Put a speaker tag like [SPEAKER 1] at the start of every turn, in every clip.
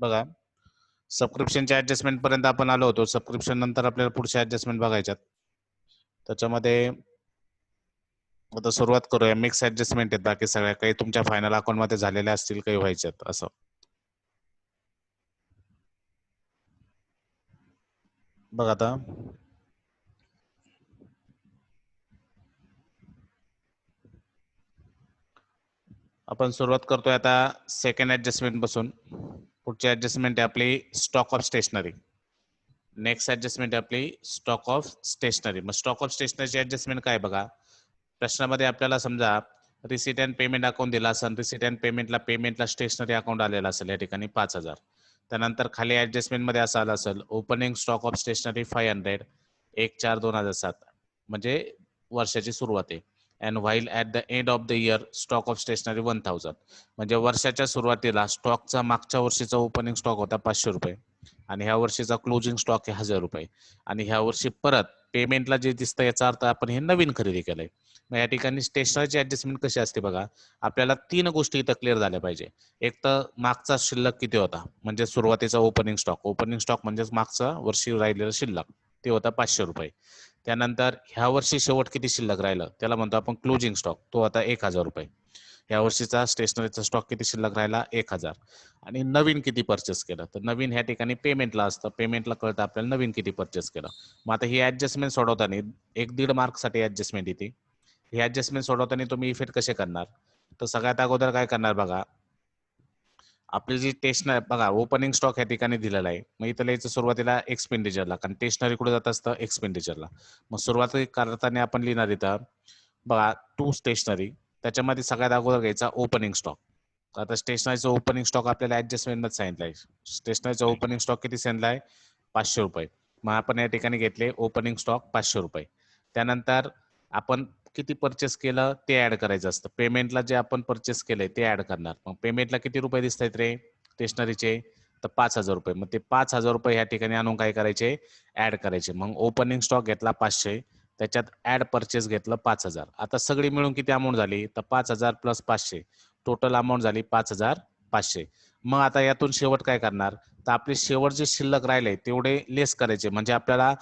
[SPEAKER 1] बघा सबस्क्रिप्शनच्या ऍडजस्टमेंट पर्यंत आपण आलो होतो. सबस्क्रिप्शन नंतर आपल्याला पुढच्या ऍडजस्टमेंट बघायच्यात. त्याच्यामध्ये आता सुरुवात करूया. मिक्स ऍडजस्टमेंट आहेत बाकी सगळ्या, काही तुमच्या फायनल अकाउंट मध्ये झालेल्या असतील, काही व्हायच्यात असं. बघा आता आपण सुरुवात करतोय आता सेकंड ऍडजस्टमेंट पासून. पुढची ऍडजस्टमेंट आहे आपली stock of stationery. Next adjustment आहे आपली स्टॉक ऑफ स्टेशनरी. मग स्टॉक ऑफ स्टेशनरीची ऍडजस्टमेंट काय बघा. प्रश्नामध्ये आपल्याला समजा रिसिट अँड पेमेंट अकाउंट दिला असेल. रिसिट अँड पेमेंटला स्टेशनरी अकाउंट आलेला असेल या ठिकाणी 5,000. त्यानंतर खाली ऍडजस्टमेंट मध्ये असं आलं असेल ओपनिंग स्टॉक ऑफ स्टेशनरी 500 1/4/2007 म्हणजे वर्षाची सुरुवात आहे. And while at the end of the year stock of stationery 1000 म्हणजे वर्षाच्या सुरुवातीला स्टॉकचा मागच्या वर्षीचा ओपनिंग स्टॉक होता 500 रुपये आणि ह्या वर्षीचा क्लोजिंग स्टॉक आहे 1000 रुपये आणि ह्या वर्षी परत पेमेंटला जे दिसतं याचा अर्थ आपण हे नवीन खरेदी केलंय. मग या ठिकाणी स्टेशनरीची ऍडजस्टमेंट कशी असते बघा. आपल्याला 3 गोष्टी इथं क्लिअर झाल्या पाहिजे. एक तर मागचा शिल्लक किती होता म्हणजे सुरुवातीचा ओपनिंग स्टॉक म्हणजे मागचा वर्षी राहिलेला शिल्लक ते होता 500 रुपये. त्यानंतर ह्या वर्षी शेवट किती शिल्लक राहिलं त्याला म्हणतो आपण क्लोजिंग स्टॉक, तो आता 1000 रुपये. ह्या वर्षीचा स्टेशनरीचा स्टॉक किती शिल्लक राहिला 1000. आणि नवीन किती परचेस केलं तर नवीन ह्या ठिकाणी पेमेंटला असतं. पेमेंटला कळतं आपल्याला नवीन किती परचेस केलं. मग आता ही ऍडजस्टमेंट सोडवताना 1-1.5 मार्कसाठी ऍडजस्टमेंट येते. ही ऍडजस्टमेंट सोडवताना तुम्ही इफेक्ट कसे करणार तर सगळ्यात अगोदर काय करणार बघा. आपली जी स्टेशनरी बघा ओपनिंग स्टॉक या ठिकाणी दिलेला आहे. मग इथं लिहायचं सुरुवातीला एक्सपेंडिचरला, कारण स्टेशनरी कुठे जात असतं एक्सपेंडिचरला. मग सुरुवात करताना आपण लिहिणार इथं बघा टू स्टेशनरी. त्याच्यामध्ये सगळ्यात अगोदर घ्यायचा ओपनिंग स्टॉक. आता स्टेशनरीचा ओपनिंग स्टॉक आपल्याला ऍडजस्टमेंट मध्ये सांगितलंय. स्टेशनरीचा ओपनिंग स्टॉक किती सांगितलाय 500 रुपये. मग आपण या ठिकाणी घेतले ओपनिंग स्टॉक 500 रुपये. त्यानंतर आपण किती परचेस केलं ते ऍड करायचं असतं. पेमेंटला जे आपण परचेस केलंय ते ऍड करणार. मग पेमेंटला किती रुपये दिसत आहेत रे स्टेशनरीचे तर 5,000 रुपये. मग ते 5,000 रुपये या ठिकाणी आणून काय करायचे ऍड करायचे. मग ओपनिंग स्टॉक घेतला 500 त्याच्यात ऍड परचेस घेतलं 5,000. आता सगळी मिळून किती अमाऊंट झाली तर 5,000 प्लस 500 टोटल अमाऊंट झाली 5,500. मग आता यातून शेवट काय करणार तर आपले शेवट जे शिल्लक राहिले तेवढे लेस करायचे म्हणजे आपल्याला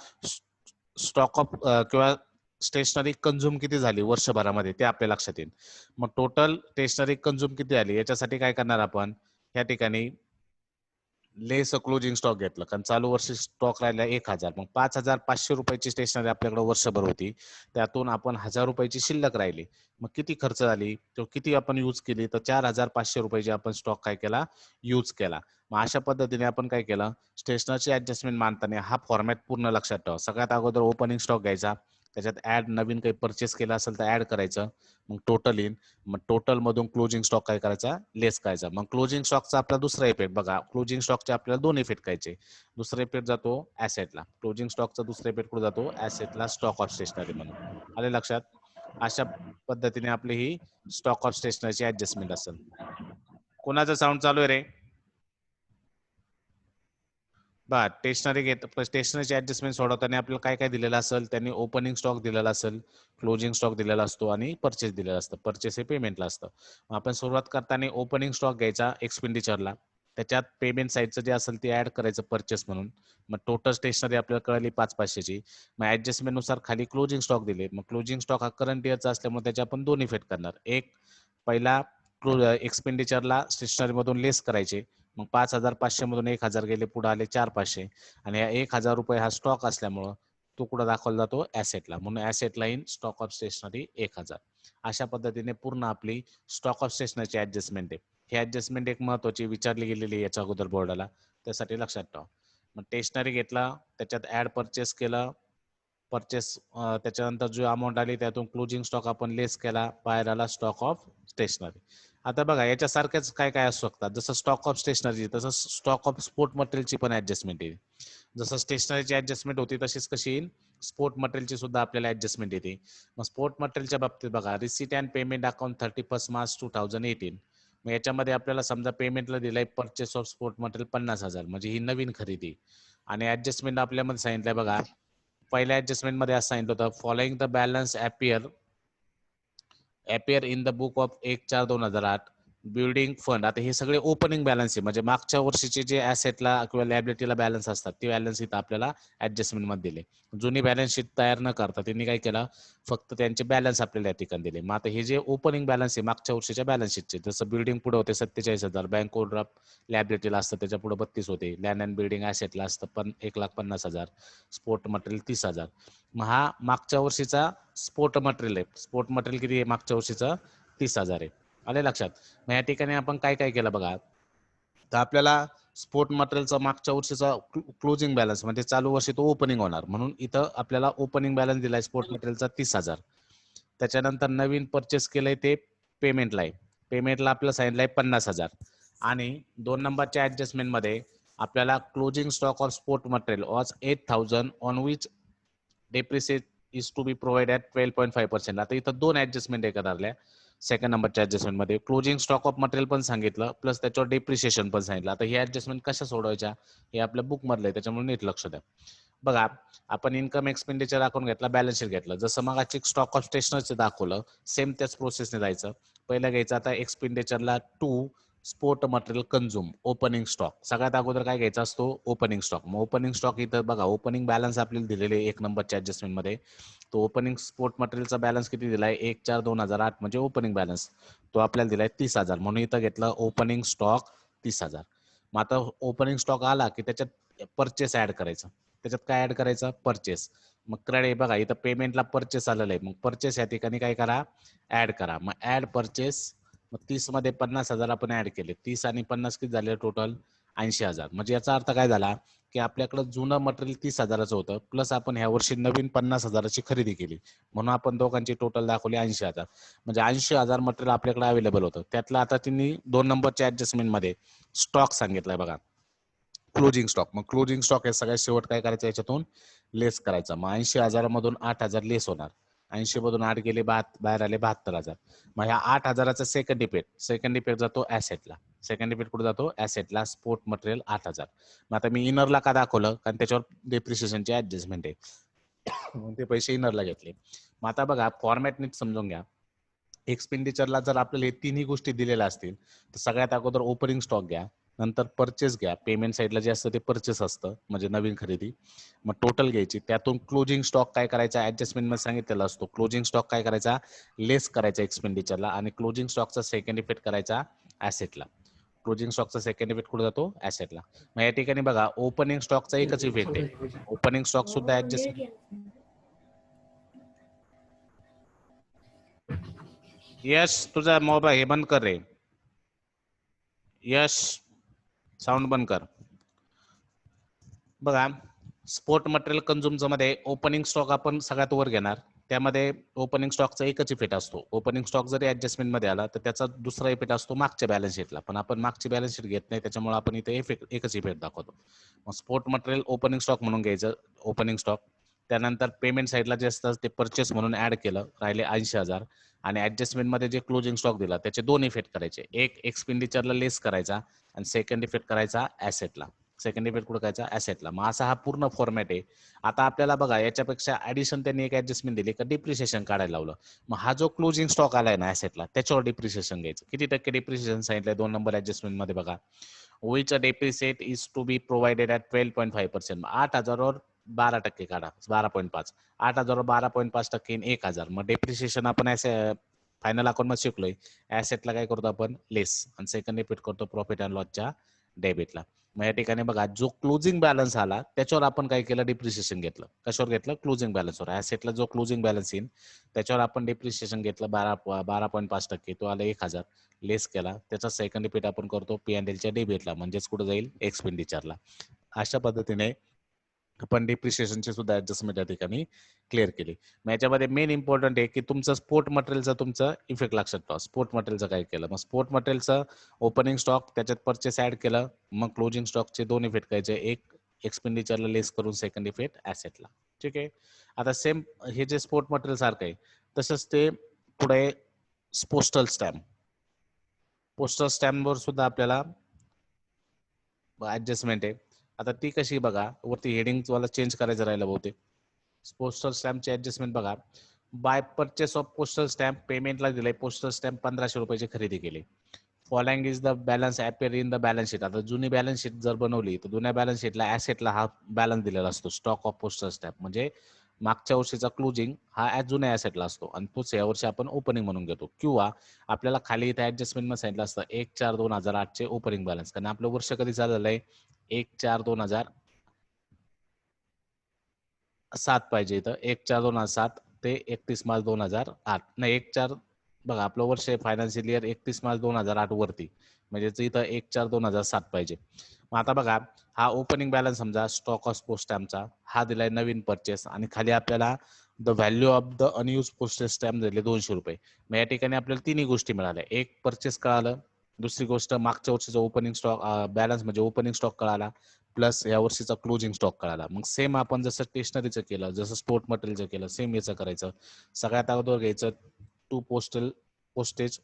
[SPEAKER 1] स्टॉक ऑफ किंवा स्टेशनरी कंझ्युम किती झाली वर्षभरामध्ये ते आपल्या लक्षात येईल. मग टोटल स्टेशनरी कंझ्युम किती झाली याच्यासाठी काय करणार आपण या ठिकाणी लेस क्लोजिंग स्टॉक घेतलं कारण चालू वर्षी स्टॉक राहिला 1000. मग 5,500 रुपयाची स्टेशनरी आपल्याकडे वर्षभर होती. त्यातून आपण 1000 रुपयाची शिल्लक राहिली. मग किती खर्च झाली तो किती आपण यूज केली तर 4,500 रुपयाची आपण स्टॉक काय केला यूज केला. मग अशा पद्धतीने आपण काय केलं स्टेशनरीची ऍडजस्टमेंट मानताना हा फॉर्मॅट पूर्ण लक्षात ठेवा. सगळ्यात अगोदर ओपनिंग स्टॉक घ्यायचा. त्याच्यात ऍड नवीन काही परचेस केलं असेल तर ऍड करायचं. मग टोटल येईल. मग टोटल मधून क्लोजिंग स्टॉक काय करायचा लेस करायचा. मग क्लोजिंग स्टॉकचा आपला दुसरा इफेक्ट बघा. क्लोजिंग स्टॉकचे आपल्याला 2 इफेक्ट करायचे. दुसरा इफेक्ट जातो ऍसेटला. क्लोजिंग स्टॉकचा दुसरा इफेक्ट कुठे जातो ऍसेटला स्टॉक ऑफ स्टेशनरी म्हणून. आले लक्षात. अशा पद्धतीने आपली ही स्टॉक ऑफ स्टेशनरीची ऍडजस्टमेंट असेल. कोणाचा साऊंड चालू आहे रे बा स्टेशनरीची ऍडजस्टमेंट सोडवताना आपल्याला काय काय दिलेलं असेल त्यांनी ओपनिंग स्टॉक दिलेला असेल क्लोजिंग स्टॉक दिलेला असतो आणि परचेस दिलेला असतं. परचेस हे पेमेंटला असतं. आपण सुरुवात करताना ओपनिंग स्टॉक घ्यायचा एक्सपेंडिचरला. त्याच्यात पेमेंट साईडचं जे असेल ते ऍड करायचं परचेस म्हणून. मग टोटल स्टेशनरी आपल्याला कळली 5,500ची. मग ऍडजस्टमेंट नुसार खाली क्लोजिंग स्टॉक दिले. मग क्लोजिंग स्टॉक हा करंट इयरचा असल्यामुळे त्याचे आपण 2 इफेक्ट करणार. एक पहिला एक्सपेंडिचरला स्टेशनरी मधून लेस करायचे. मग 5,500 मधून 1,000 गेले पुढे आले 4,500 आणि 1,000 रुपये हा स्टॉक असल्यामुळं तो कुठं दाखवला जातो ऍसेटला. म्हणून asset line stock of stationery 1,000. अशा पद्धतीने पूर्ण आपली स्टॉक ऑफ स्टेशनरीची ऍडजस्टमेंट आहे. ही ऍडजस्टमेंट एक महत्वाची विचारली गेलेली आहे याच्या अगोदर बोर्डाला त्यासाठी लक्षात ठेवा. मग स्टेशनरी घेतला त्याच्यात ऍड परचेस केलं. परचेस त्याच्यानंतर जो अमाऊंट आली त्यातून क्लोजिंग स्टॉक आपण लेस केला बाहेर आला स्टॉक ऑफ स्टेशनरी. आता बघा याच्यासारख्याच काय काय असू शकतात. जसं स्टॉक ऑफ स्टेशनरी तसं स्टॉक ऑफ स्पोर्ट मटेरियलची पण ऍडजस्टमेंट येईल. जसं स्टेशनरीची ऍडजस्टमेंट होती तशीच कशी येईल स्पोर्ट मटेरियलची सुद्धा आपल्याला ऍडजस्टमेंट येते. मग स्पोर्ट मटेरियलच्या बाबतीत बघा receipt and payment account 31 March 2018. मग याच्यामध्ये आपल्याला समजा पेमेंटला दिलाय परचेस ऑफ स्पोर्ट मटेरियल 50,000 म्हणजे ही नवीन खरेदी. आणि ऍडजस्टमेंट आपल्यामध्ये सांगितलंय बघा. पहिल्या ऍडजस्टमेंट मध्ये असं सांगितलं होतं following the balance appear in the book of 1/4/2008 building fund, आता हे सगळे ओपनिंग बॅलन्स आहे, म्हणजे मागच्या वर्षीचे जे ऍसेटला किंवा लायबिलिटीला बॅलन्स असतात ते बॅलन्स इथं आपल्याला ऍडजस्टमेंट मध्ये दिले. जुनी बॅलन्स शीट तयार न करता त्यांनी काय केलं, फक्त त्यांचे बॅलन्स आपल्याला या ठिकाणी दिले. मग आता हे जे ओपनिंग बॅलन्स आहे मागच्या वर्षीच्या बॅलन्स शीटचे, जसं बिल्डिंग पुढे होते 47,000, बँक ओव्हरड्राफ्ट लायबिलिटीला असतं त्याच्या पुढे 32 होते, लँड अँड बिल्डिंग ऍसेटला असतं पण 1,50,000, स्पोर्ट मटेरियल 30,000. मग हा मागच्या वर्षीचा स्पोर्ट मटेरियल आहे. स्पोर्ट मटेरियल किती आहे मागच्या वर्षीचं 30,000 आहे. आले लक्षात. मग या ठिकाणी आपण काय काय केलं बघा, तर आपल्याला स्पोर्ट मटेरियलचा मागच्या वर्षीचा क्लोजिंग बॅलन्स म्हणजे चालू वर्षी तो ओपनिंग होणार, म्हणून इथं आपल्याला ओपनिंग बॅलन्स दिलाय स्पोर्ट मटेरियलचा 30,000. त्याच्यानंतर नवीन परचेस केलंय ते पेमेंटला आहे, पेमेंटला आपल्याला सांगितलंय 50,000. आणि 2 नंबरच्या ऍडजस्टमेंट मध्ये आपल्याला closing stock of sport material was 8,000 on which depreciate is to be provide at 12.5%. आता इथं 2 ऍडजस्टमेंट एकत्र आल्या. सेकंड नंबरच्या ऍडजस्टमेंट मध्ये क्लोजिंग स्टॉक ऑफ मटेरियल पण सांगितलं, प्लस त्याच्यावर डेप्रिसिएशन पण सांगितलं. आता ही ऍडजस्टमेंट कशा सोडवायच्या हे आपल्या बुक मधलं आहे, त्याच्यामुळे नीट लक्ष द्या. बघा, आपण इन्कम एक्सपेंडिचर दाखवून घेतला, बॅलन्स शीट घेतलं, जसं मग स्टॉक ऑफ स्टेशनरीचं दाखवलं सेम त्याच प्रोसेसने जायचं. पहिलं घ्यायचं आता एक्सपेंडिचरला to sport material consume opening stock, सगळ्यात अगोदर काय घ्यायचा असतो ओपनिंग स्टॉक. मग ओपनिंग स्टॉक इथं बघा ओपनिंग बॅलन्स आपल्याला दिलेले 1 नंबरच्या ऍडजस्टमेंट मध्ये. तो ओपनिंग स्पोर्ट मटेरियलचा बॅलन्स किती दिलाय 1/4/2008 म्हणजे ओपनिंग बॅलन्स तो आपल्याला दिलाय 30,000, म्हणून इथं घेतलं ओपनिंग स्टॉक 30,000. मग आता ओपनिंग स्टॉक आला की त्याच्यात परचेस ऍड करायचं. त्याच्यात काय ऍड करायचं परचेस. मग क्रेडिट बघा इथं पेमेंटला परचेस आलेलं आहे, मग परचेस या ठिकाणी काय करा ऍड करा. मग ऍड परचेस, मग 30 मध्ये 50,000 आपण ऍड केले, 30 आणि 50 किती झाले टोटल 80,000. म्हणजे याचा अर्थ काय झाला की आपल्याकडे जुनं मटेरियल 30,000चं होतं, प्लस आपण ह्या वर्षी नवीन 50,000ची खरेदी केली, म्हणून आपण दोघांची टोटल दाखवली 80,000. म्हणजे 80,000 मटेरियल आपल्याकडे अवेलेबल होतं. त्यातलं आता त्यांनी 2 नंबरच्या ऍडजस्टमेंट मध्ये स्टॉक सांगितलाय बघा क्लोजिंग स्टॉक. मग क्लोजिंग स्टॉक हे सगळ्यात शेवट काय करायचं याच्यातून लेस करायचा. मग 80,000 मधून 8,000 लेस होणार, 80 मधून 8 गेले बाहेर आले 72,000. मग ह्या 8,000चा सेकंड इफेक्ट जातो ऍसेटला. सेकंड इफेक्ट कुठे जातो ऍसेटला, स्पोर्ट मटेरियल 8,000. मग आता मी इनरला का दाखवलं कारण त्याच्यावर डेप्रिसिएशनची ऍडजस्टमेंट आहे, म्हणून ते पैसे इनरला घेतले. मग आता बघा फॉर्मॅट नीट समजून घ्या. एक्सपेंडिचरला जर आपल्याला हे तिन्ही गोष्टी दिलेल्या असतील तर सगळ्यात अगोदर ओपनिंग स्टॉक घ्या, नंतर परचेस घ्या, पेमेंट साईडला जे असतं ते परचेस असतं म्हणजे नवीन खरेदी. मग टोटल घ्यायची, त्यातून क्लोजिंग स्टॉक काय करायचा ऍडजस्टमेंट मध्ये सांगितलेला असतो, क्लोजिंग स्टॉक काय करायचा लेस करायचा एक्सपेंडिचरला, आणि क्लोजिंग स्टॉकचा सेकंड इफेक्ट करायचा ऍसेटला. क्लोजिंग स्टॉकचा सेकंड इफेक्ट कुठे जातो ऍसेटला. मग या ठिकाणी बघा ओपनिंग स्टॉकचा एकच इफेक्ट आहे, ओपनिंग स्टॉक सुद्धा ऍडजस्टमेंट. यश तुझा मोबाईल हे बंद कर रे, यश साऊंड बंद कर. बघा स्पोर्ट मटेरियल कन्झ्युमचं मध्ये ओपनिंग स्टॉक आपण सगळ्यात वर घेणार, त्यामध्ये ओपनिंग स्टॉकचा एकच इफेक्ट असतो. ओपनिंग स्टॉक जरी ऍडजस्टमेंट मध्ये आला तर त्याचा दुसरा इफेक्ट असतो मागच्या बॅलन्स शीटला, पण आपण मागची बॅलन्स शीट घेत नाही त्याच्यामुळे आपण इथे एकच इफेक्ट दाखवतो. मग स्पोर्ट मटेरियल ओपनिंग स्टॉक म्हणून घ्यायचं ओपनिंग स्टॉक. त्यानंतर पेमेंट साईडला जे असतं ते परचेस म्हणून ऍड केलं, राहिले 80,000. आणि ऍडजस्टमेंट मध्ये जे क्लोजिंग स्टॉक दिला त्याचे 2 इफेक्ट करायचे, एक एक्सपेंडिचरला लेस करायचा आणि सेकंड इफेक्ट करायचा ऍसेटला. सेकंड इफेक्ट कुठे करायचा ऍसेटला. मग असा हा पूर्ण फॉर्मॅट आहे. आता आपल्याला बघा याच्यापेक्षा ऍडिशन त्यांनी एक ऍडजस्टमेंट दिली का डिप्रिसिएशन काढायला लावलं. मग हा जो क्लोजिंग स्टॉक आलाय ना ऍसेटला त्याच्यावर डिप्रिसिएशन घ्यायचं. किती टक्के डिप्रिसिएशन सांगितलंय 2 नंबर ऍडजस्टमेंट मध्ये बघा, which a depreciate is to be provided at 12.5%. 8,000 वर 12% काढा 12.5, 8,000 वर 12.5% 1,000. मग डेप्रिसिएशन आपण फायनल अकाउंट मध्ये शिकलोय, ऍसेटला काय करतो आपण लेस आणि सेकंड इफेक्ट करतो प्रॉफिट अँड लॉसच्या डेबिटला. मग या ठिकाणी बघा जो क्लोजिंग बॅलन्स आला त्याच्यावर आपण काय केलं डिप्रिसिएशन घेतलं. कशावर घेतलं क्लोजिंग बॅलन्सवर. ऍसेटला जो क्लोजिंग बॅलन्स येईल त्याच्यावर आपण डिप्रिसिएशन घेतलं 12.5%, तो आला 1,000. लेस केला त्याचा सेकंड इफेक्ट आपण करतो पी अँड एलच्या डेबिटला, म्हणजेच कुठे जाईल एक्सपेंडिचरला. अशा पद्धतीने आपण डिप्रिसिएशनची सुद्धा ऍडजस्टमेंट या ठिकाणी क्लिअर केली. मग याच्यामध्ये मेन इम्पॉर्टंट आहे की तुमचं स्पोर्ट मटेरियलचा तुमचं इफेक्ट लक्षात ठेवा. स्पोर्ट मटेरियलचं काय केलं, मग स्पोर्ट मटेरियलचं ओपनिंग स्टॉक त्याच्यात परचेस ऍड केलं, मग क्लोजिंग स्टॉकचे 2 इफेक्ट करायचे, एक एक्सपेंडिचरला लेस करून सेकंड इफेक्ट ऍसेटला. ठीक आहे. आता सेम हे जे स्पोर्ट मटेरियल सारखं आहे तसंच ते पुढे पोस्टल स्टॅम्पवर सुद्धा आपल्याला ऍडजस्टमेंट आहे. आता ती कशी बघा, वरती हेडिंग वाला चेंज करायचं राहिलं बहुतेक. पोस्टल स्टॅम्पची ऍडजस्टमेंट बघा, by purchase of postal stamp पेमेंटला दिलंय पोस्टल स्टॅम्प 1,500 रुपयाची खरेदी केली. Following is the balance appear in the balance sheet. आता जुनी बॅलन्स शीट जर बनवली तर जुन्या बॅलन्स शीटला ऍसेटला हा बॅलन्स दिलेला असतो, स्टॉक ऑफ पोस्टल स्टॅम्प. म्हणजे मागच्या वर्षीचा क्लोजिंग हा जुन्या ऍसेटला असतो आणि तोच या वर्षी आपण ओपनिंग म्हणून घेतो. किंवा आपल्याला खाली इथे ऍडजस्टमेंट मध्ये सांगितलं असतं 1/4/2008 चे ओपनिंग बॅलन्स, कारण आपलं वर्ष कधी चालू झालंय 1/4/2007 पाहिजे इथं. 1/4/2007 ते 31 मार्च 2008. नाही 1/4 बघा आपलं वर्ष आहे फायनान्शियल इयर 31 मार्च 2008 वरती, म्हणजे इथं 1/4/2007 पाहिजे. मग आता बघा हा ओपनिंग बॅलन्स समजा स्टॉक ऑफ पोस्ट स्टॅम्पचा हा दिलाय नवीन परचेस आणि खाली आपल्याला the value of the unused postage stamp दिले ₹200. मग या ठिकाणी आपल्याला तिन्ही गोष्टी मिळाल्या. एक परचेस कळालं, दुसरी गोष्ट मागच्या वर्षीचा ओपनिंग स्टॉक बॅलन्स म्हणजे ओपनिंग स्टॉक कळाला, प्लस या वर्षीचा क्लोजिंग स्टॉक कळाला. मग सेम आपण जसं स्टेशनरीचं केलं, जसं स्पोर्ट मटेरियलचं केलं, सेम याचं करायचं. सगळ्यात अगोदर घ्यायचं टू पोस्टेज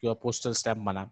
[SPEAKER 1] किंवा पोस्टल स्टॅम्प म्हणा.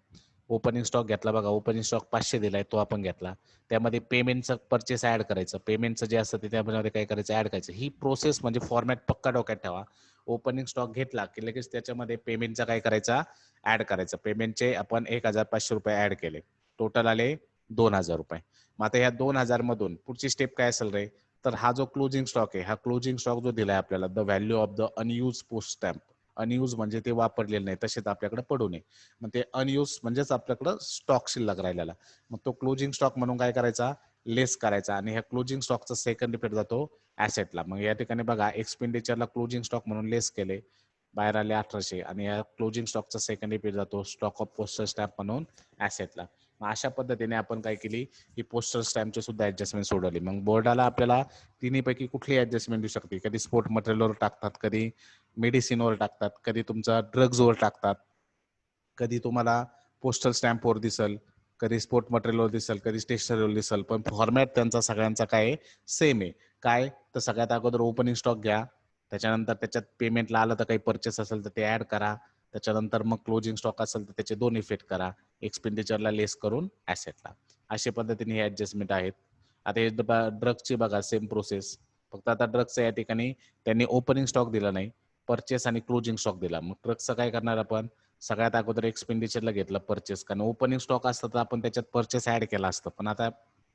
[SPEAKER 1] ओपनिंग स्टॉक घेतला बघा, ओपनिंग स्टॉक 500 दिलाय तो आपण घेतला. त्यामध्ये पेमेंटचं परचेस ऍड करायचं, पेमेंटचं जे असतं ते त्यामध्ये काय करायचं ऍड करायचं. ही प्रोसेस म्हणजे फॉर्मॅट पक्का डोक्यात ठेवा. ओपनिंग स्टॉक घेतला की लगेच त्याच्यामध्ये पेमेंटचा काय करायचा ऍड करायचं. पेमेंटचे आपण ₹1,500 ऍड केले, टोटल आले ₹2,000. मग आता या 2,000 मधून पुढची स्टेप काय असेल रे, तर हा जो क्लोजिंग स्टॉक आहे, हा क्लोजिंग स्टॉक जो दिलाय आपल्याला the value of the unused post stamp. Unused म्हणजे ते वापरलेले नाही, तसेच आपल्याकडे पडू नये. मग ते अनयूज म्हणजेच आपल्याकडं स्टॉक शिल्लक राहिलेला. मग तो क्लोजिंग स्टॉक म्हणून काय करायचा लेस करायचा आणि ह्या क्लोजिंग स्टॉकचा सेकंड इफेक्ट जातो ऍसेटला. मग या ठिकाणी बघा एक्सपेंडिचरला क्लोजिंग स्टॉक म्हणून लेस केले, बाहेर आले 1800 आणि या क्लोजिंग स्टॉकचा सेकंड इफेक्ट जातो स्टॉक ऑफ पोस्टल स्टॅम्प म्हणून ऍसेटला. मग अशा पद्धतीने आपण काय केली ही पोस्टल स्टॅम्पची सुद्धा ऍडजस्टमेंट सोडवली. मग बोर्डाला आपल्याला तिन्हीपैकी कुठली ऍडजस्टमेंट देऊ शकते, कधी स्पोर्ट मटेरियलवर टाकतात, कधी मेडिसिनवर टाकतात, कधी तुमचा ड्रग्जवर टाकतात, कधी तुम्हाला पोस्टल स्टॅम्पवर दिसल, कधी स्पोर्ट मटेरियलवर दिसल, कधी स्टेशनरीवर दिसल. पण फॉर्मॅट त्यांचा सगळ्यांचा काय सेम आहे. काय तर सगळ्यात अगोदर ओपनिंग स्टॉक घ्या, त्याच्यानंतर त्याच्यात पेमेंटला आलं तर काही परचेस असेल तर ते ऍड करा, त्याच्यानंतर मग क्लोजिंग स्टॉक असेल तर त्याचे 2 इफेक्ट करा, एक्सपेंडिचरला लेस करून ऍसेटला. अशा पद्धतीने हे ऍडजस्टमेंट आहेत. आता हे ड्रग्सची बघा सेम प्रोसेस, फक्त आता ड्रग्सच्या या ठिकाणी त्यांनी ओपनिंग स्टॉक दिला नाही, परचेस आणि क्लोजिंग स्टॉक दिला. मग ड्रग्सचं काय करणार आपण, सगळ्यात अगोदर एक्सपेंडिचरला घेतलं परचेस, कारण ओपनिंग स्टॉक असतं तर आपण त्याच्यात परचेस ऍड केला असतं. पण आता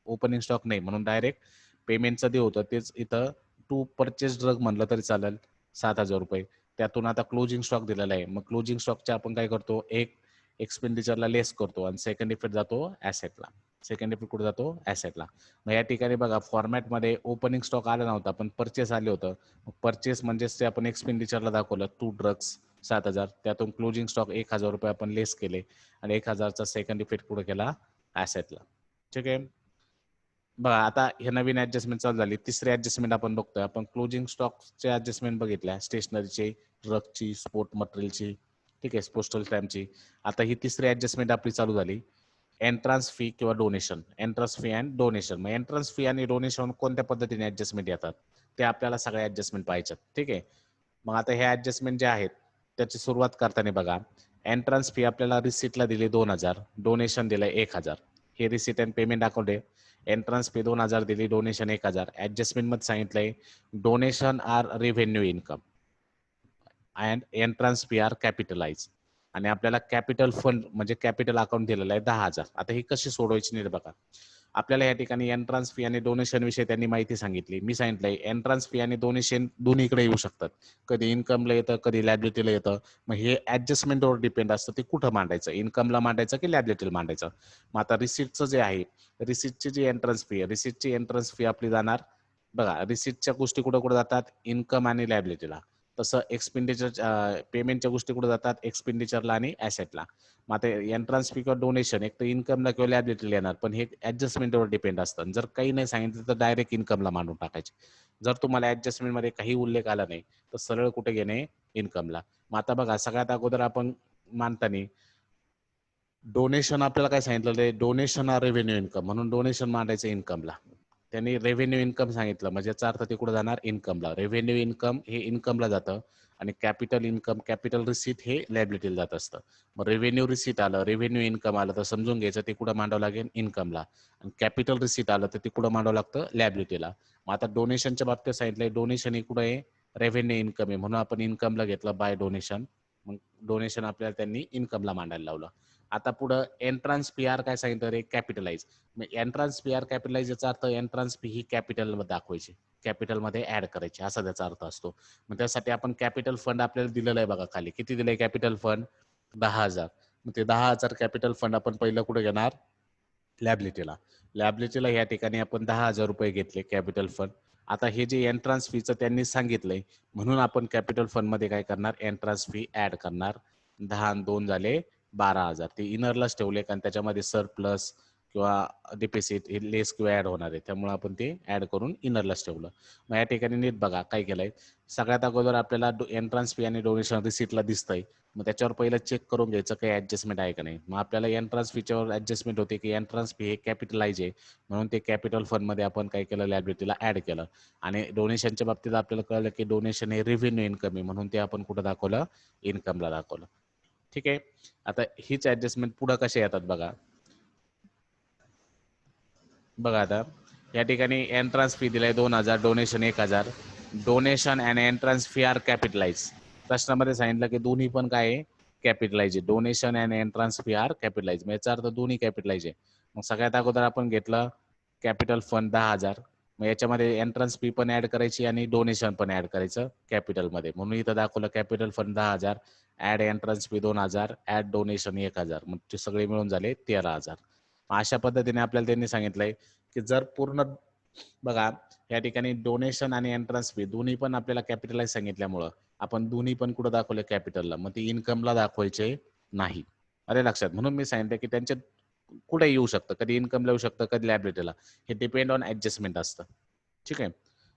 [SPEAKER 1] ओपनिंग स्टॉक नाही म्हणून डायरेक्ट पेमेंटचं दे होतं तेच इथं टू परचेस ड्रग म्हणलं तरी चालेल ₹7,000. त्यातून आता क्लोजिंग स्टॉक दिलेला आहे. मग क्लोजिंग स्टॉकचे आपण काय करतो, एक एक्सपेंडिचरला लेस करतो आणि सेकंड इफेक्ट जातो ऍसेटला. सेकंड इफेक्ट कुठे जातो ऍसेटला. मग या ठिकाणी बघा फॉर्मॅटमध्ये ओपनिंग स्टॉक आला नव्हता पण परचेस आले होतं. परचेस म्हणजेच ते आपण एक्सपेंडिचरला दाखवलं 2 ड्रग्स 7,000, त्यातून क्लोजिंग स्टॉक ₹1,000 आपण लेस केले आणि 1,000चा सेकंड इफेक्ट कुठे केला ऍसेटला. ठीक आहे. बघा आता हे नवीन ऍडजस्टमेंट चालू झाली. तिसरी ऍडजस्टमेंट आपण बघतोय. आपण क्लोजिंग स्टॉकचे ऍडजस्टमेंट बघितल्या, स्टेशनरीची, ड्रगची, स्पोर्ट मटेरियलची, ठीक आहे, पोस्टल स्टॅम्पची. आता ही तिसरी ऍडजस्टमेंट आपली चालू झाली, एंट्रन्स फी किंवा donation. Entrance fee and donation. मग एंट्रन्स फी आणि डोनेशन कोणत्या पद्धतीने ऍडजस्टमेंट येतात ते आपल्याला सगळ्या ऍडजस्टमेंट पाहिजेत. ठीक आहे. मग आता हे ऍडजस्टमेंट जे आहेत त्याची सुरुवात करताना बघा, एंट्रन्स फी आपल्याला रिसिटला दिली 2,000, डोनेशन दिलंय 1,000. हे रिसिट अँड पेमेंट अकाउंट आहे. एंट्रन्स फी 2,000 दिली, डोनेशन 1,000. ऍडजस्टमेंट मध्ये सांगितलंय donation are revenue income and entrance fee are capitalise. आणि आपल्याला कॅपिटल फंड म्हणजे कॅपिटल अकाउंट दिलेलं आहे 10,000. आता ही कशी सोडवायची नाही बघा, आपल्याला या ठिकाणी एंट्रन्स फी आणि डोनेशन विषयी त्यांनी माहिती सांगितली. मी सांगितलंय एंट्रन्स फी आणि डोनेशन दोन्हीकडे येऊ शकतात, कधी इन्कमला येतं कधी लॅबिलिटीला येतं. मग हे ऍडजस्टमेंटवर डिपेंड असतं ते कुठं मांडायचं, इन्कमला मांडायचं की लॅबिलिटीला मांडायचं. मग आता रिसिटचं जे आहे, रिसिटची जी एंट्रन्स फी आहे, रिसिटची एंट्रन्स फी आपली जाणार बघा, रिसिटच्या गोष्टी कुठं कुठं जातात इन्कम आणि लॅबिलिटीला. तसं एक्सपेंडिचर पेमेंटच्या गोष्टी कुठे जातात एक्सपेंडिचरला आणि ऍसेटला. मग आता एंट्रन्स फी किंवा डोनेशन एक तर इन्कमला किंवा लॅबिलिटीला येणार, पण हे ऍडजस्टमेंटवर डिपेंड असतं. जर काही नाही सांगितलं तर डायरेक्ट इन्कमला मांडून टाकायचे. जर तुम्हाला ऍडजस्टमेंट मध्ये काही उल्लेख आला नाही तर सरळ कुठे घेणे इन्कमला. मग आता बघा सगळ्यात अगोदर आपण मानताना डोनेशन आपल्याला काय सांगितलं, डोनेशन हा रेव्हेन्यू इन्कम म्हणून डोनेशन मांडायचं इन्कमला. त्यांनी रेव्हेन्यू इन्कम सांगितलं म्हणजे याचा अर्थ ते कुठे जाणार इन्कमला. रेव्हेन्यू इन्कम हे इन्कमला जातं आणि कॅपिटल इन्कम कॅपिटल रिसीट हे लॅबिलिटीला जात असतं. मग रेव्हेन्यू रिसीट आलं, रेव्हेन्यू इन्कम आलं तर समजून घ्यायचं ते कुठं मांडावं लागेल इन्कमला. आणि कॅपिटल रिसीट आलं तर ते कुठं मांडावं लागतं लॅबिलिटीला. मग आता डोनेशनच्या बाबतीत सांगितलंय डोनेशन हे कुठं आहे रेव्हेन्यू इन्कम आहे म्हणून आपण इन्कमला घेतलं बाय डोनेशन. मग डोनेशन आपल्याला त्यांनी इन्कमला मांडायला लावलं. आता पुढं एंट्रन्स फी आर काय सांगितलं रे, कॅपिटलाइज. मग एंट्रन्स फी आर कॅपिटलाइज याचा अर्थ एंट्रन्स फी ही कॅपिटल मध्ये दाखवायची, कॅपिटलमध्ये ऍड करायची, असा त्याचा अर्थ असतो. मग त्यासाठी आपण कॅपिटल फंड आपल्याला दिलेलं आहे बघा खाली, किती दिलंय कॅपिटल फंड, 10,000. मग ते 10,000 कॅपिटल फंड आपण पहिलं कुठे घेणार, लॅबिलिटीला. लॅबिलिटीला या ठिकाणी आपण 10,000 रुपये घेतले कॅपिटल फंड. आता हे जे एंट्रन्स फीचं त्यांनी सांगितलंय म्हणून आपण कॅपिटल फंड मध्ये काय करणार, एंट्रन्स फी ऍड करणार. 10 आणि 2 झाले 12,000. ते इनरलाच ठेवले कारण त्याच्यामध्ये सरप्लस किंवा डिपॉझिट हे लेस किंवा ऍड होणार आहे, त्यामुळे आपण ते ऍड करून इनरलाच ठेवलं. मग या ठिकाणी नीट बघा काय केलंय. सगळ्यात अगोदर आपल्याला एंट्रन्स फी आणि डोनेशन रिसिप्टला दिसतंय. मग त्याच्यावर पहिलं चेक करून घ्यायचं काही ऍडजस्टमेंट आहे का नाही. मग आपल्याला एंट्रन्स फीच्यावर ऍडजस्टमेंट होते की एंट्रन्स फी हे कॅपिटलाइज आहे म्हणून ते कॅपिटल फंड मध्ये आपण काय केलं, लायबिलिटीला ऍड केलं. आणि डोनेशनच्या बाबतीत आपल्याला कळलं की डोनेशन हे रेव्हेन्यू इन्कम आहे म्हणून ते आपण कुठं दाखवलं, इन्कमला दाखवलं. ठीक आहे. आता हीच ऍडजस्टमेंट पुढे कशा येतात बघा. बघा आता या ठिकाणी एंट्रन्स फी दिलाय 2,000, donation 1,000. Donation and entrance fee are capitalise. प्रश्नामध्ये सांगितलं की दोन्ही पण काय आहे, कॅपिटलाइज आहे. Donation and entrance fee are capitalise, मग याचा अर्थ दोन्ही कॅपिटलाइज आहे. मग सगळ्यात अगोदर आपण घेतलं कॅपिटल फंड 10,000. मग याच्यामध्ये एंट्रन्स फी पण ऍड करायची आणि डोनेशन पण ऍड करायचं कॅपिटलमध्ये, म्हणून इथं दाखवलं capital fund 10,000, add entrance fee 2,000, add donation 1,000. मग ते सगळे मिळून झाले 13,000. अशा पद्धतीने आपल्याला त्यांनी सांगितलंय की जर पूर्ण बघा या ठिकाणी डोनेशन आणि एंट्रन्स फी दोन्ही पण आपल्याला कॅपिटलाइज सांगितल्यामुळं आपण दोन्ही पण कुठं दाखवले, कॅपिटलला. मग ते इन्कमला दाखवायचे नाही. अरे लक्षात, म्हणून मी सांगितलं की त्यांच्या कुठे येऊ शकतं, कधी इन्कमला येऊ शकतं, कधी लायबिलिटीला. हे डिपेंड ऑन ऍडजस्टमेंट असतं. ठीक आहे.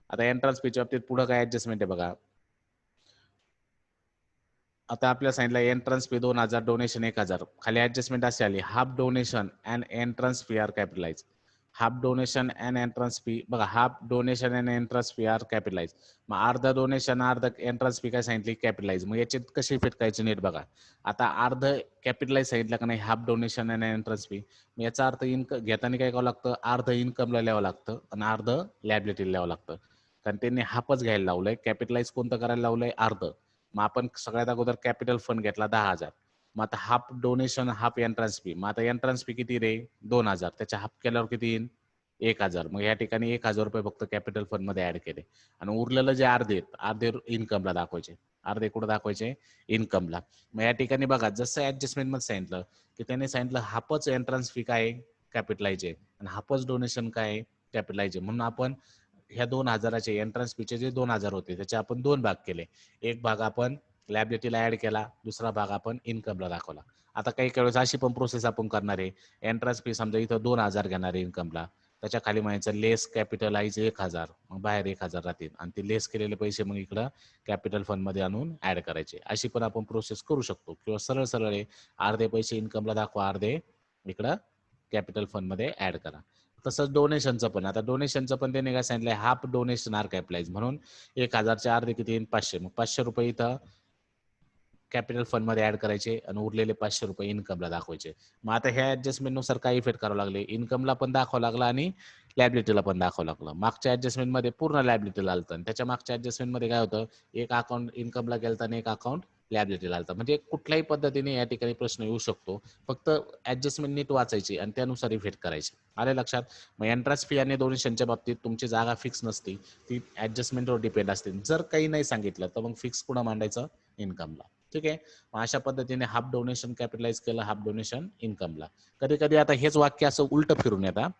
[SPEAKER 1] आता एंट्रन्स फीच्या बाबतीत पुढे काय ऍडजस्टमेंट आहे बघा. आता आपल्याला सांगितलं एंट्रन्स फी 2,000, डोनेशन 1,000. खाली ऍडजस्टमेंट अशी आली, half donation and entrance fee are capitalise. Half donation and entrance fee बघा, half donation and entrance fee are capitalise. मग अर्ध डोनेशन अर्ध एंट्रन्स फी काय सांगितली, कॅपिटलाइज. मग याच्यात कशी फिटकायची नीट बघा. आता अर्ध कॅपिटलाइज सांगितलं का नाही, half donation and entrance fee. मग याचा अर्थ घेताना काय करावं लागतं, अर्ध इन्कमला लिहावं लागतं आणि अर्ध लायबिलिटीला लिहावं लागतं. कारण त्यांनी हाफच घ्यायला लावलंय, कॅपिटलाइज कोणतं करायला लावलंय, अर्ध. मग आपण सगळ्यात अगोदर कॅपिटल फंड घेतला 10,000. मग आता half donation half entrance fee. मग आता एंट्रन्स फी किती रे, 2,000. त्याच्या हाफ केल्यावर किती येईल, 1,000. मग या ठिकाणी 1,000 रुपये फक्त कॅपिटल फंड मध्ये ऍड केले. आणि उरलेलं जे अर्धे अर्धे इन्कमला दाखवायचे, अर्धे कुठे दाखवायचे, इन्कमला. मग या ठिकाणी बघा जसं ऍडजस्टमेंट मध्ये सांगितलं की त्यांनी सांगितलं हाफच एंट्रन्स फी काय कॅपिटलाइज आहे आणि हाफच डोनेशन काय कॅपिटलाइज आहे. म्हणून आपण ह्या 2,000चे एंट्रन्स फीचे जे 2,000 होते त्याचे आपण 2 भाग केले. एक भाग आपण लायबिलिटीला ऍड केला, दुसरा भाग आपण इन्कमला दाखवला. आता काही वेळेस अशी पण प्रोसेस आपण करणार आहे, एंट्रन्स फी समजा इथं 2,000 घेणार आहे इन्कमला, त्याच्या खाली म्हणायचं लेस कॅपिटलाइज 1,000, मग बाहेर 1,000 राहतील आणि ते लेस केलेले पैसे मग इकडं कॅपिटल फंड मध्ये आणून ऍड करायचे. अशी पण आपण प्रोसेस करू शकतो. किंवा सरळ सरळ अर्धे पैसे इन्कमला दाखवा, अर्धे इकडं कॅपिटल फंड मध्ये ऍड करा. तसंच डोनेशनचं पण, आता डोनेशनचं पण त्यांनी काय सांगितलंय, हाफ डोनेशन आर कॅपिटलाइज. म्हणून 1,000चे अर्धे किती येईल, 500. मग 500 रुपये इथं कॅपिटल फंड मध्ये ऍड करायचे आणि उरलेले 500 रुपये इन्कमला दाखवायचे. मग आता ह्या ऍडजस्टमेंट नुसार काय इफेक्ट करावं लागले, इन्कमला पण दाखवावं लागलं आणि लायबिलिटीला पण दाखवावं लागलं. मागच्या ऍडजस्टमेंट मध्ये पूर्ण लायबिलिटीला आलं आणि त्याच्या मागच्या ऍडजस्टमेंट मध्ये काय होतं, एक अकाउंट इन्कमला गेलं आणि एक अकाउंट लायबिलिटीला आलं. म्हणजे कुठल्याही पद्धतीने या ठिकाणी प्रश्न येऊ शकतो. फक्त ऍडजस्टमेंट नीट वाचायची आणि त्यानुसार इफेक्ट करायचे. आले लक्षात. मग एंट्रन्स फी आणि डोनेशनच्या बाबतीत तुमची जागा फिक्स नसते, ती ऍडजस्टमेंटवर डिपेंड असते. जर काही नाही सांगितलं तर मग फिक्स कुणा मांडायचं, इन्कमला. ठीक आहे. मग अशा पद्धतीने हाफ डोनेशन कॅपिटलाइज केलं, हाफ डोनेशन इन्कमला. कधी कधी आता हेच वाक्य असं उलट फिरून येतात,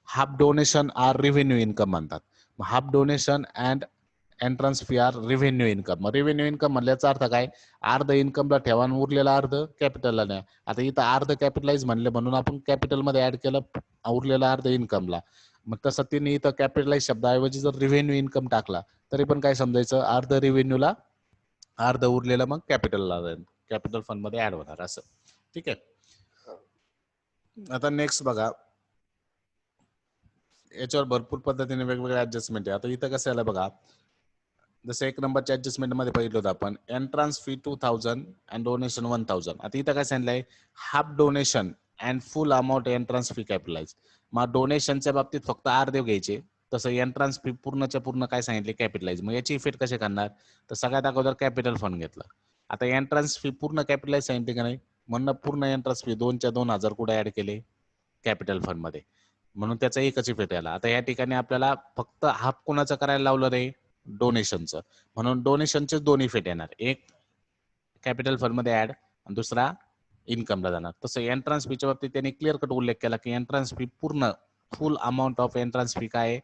[SPEAKER 1] half donation are revenue income म्हणतात. Half donation and entrance fee are revenue income. मग रेव्हेन्यू इन्कम म्हणल्याचा अर्थ काय, अर्ध इन्कमला ठेवा आणि उरलेला अर्ध कॅपिटलला नाही. आता इथं अर्ध कॅपिटलाइज म्हणले म्हणून आपण कॅपिटलमध्ये ऍड केलं, उरलेला अर्ध इन्कमला. मग तसं तिने इथं कॅपिटलाइज शब्दाऐवजी जर रेव्हेन्यू इन्कम टाकला तरी पण काय समजायचं, अर्ध रेव्हेन्यूला, अर्ध उरलेलं मग कॅपिटलला, कॅपिटल फंड मध्ये ऍड होणार असं. ठीक आहे. आता नेक्स्ट बघा, याच्यावर भरपूर पद्धतीने वेगवेगळे ऍडजस्टमेंट आहे. आता इथं कसं आलं बघा, जसं 1 नंबरच्या ऍडजस्टमेंट मध्ये पाहिलं होतं आपण, एंट्रन्स फी 2,000 अँड डोनेशन 1,000. आता इथं काय सांगितलंय, half donation and full amount entrance fee capitalise. मग डोनेशनच्या बाबतीत फक्त अर्धे घ्यायचे, तसं एंट्रन्स फी पूर्णच्या पूर्ण काय सांगितले, कॅपिटलाइज. मग याची इफेक्ट कसे करणार, तर सगळ्यात अगोदर कॅपिटल फंड घेतलं. आता एंट्रन्स फी पूर्ण कॅपिटलाइज सांगितली का नाही, म्हणून पूर्ण एंट्रन्स फी 2च्या 2,000 कुठे ऍड केले कॅपिटल फंड मध्ये, म्हणून त्याचा एकच इफेक्ट आला. आता या ठिकाणी आपल्याला फक्त हाफ कोणाचं करायला लावलं रे, डोनेशनचं, म्हणून डोनेशनचे दोन इफेक्ट येणार, एक कॅपिटल फंड मध्ये ऍड आणि दुसरा इन्कमला जाणार. तसं एंट्रन्स फीच्या बाबतीत त्यांनी क्लिअर कट उल्लेख केला की एंट्रन्स फी पूर्ण फुल अमाऊंट ऑफ एंट्रन्स फी काय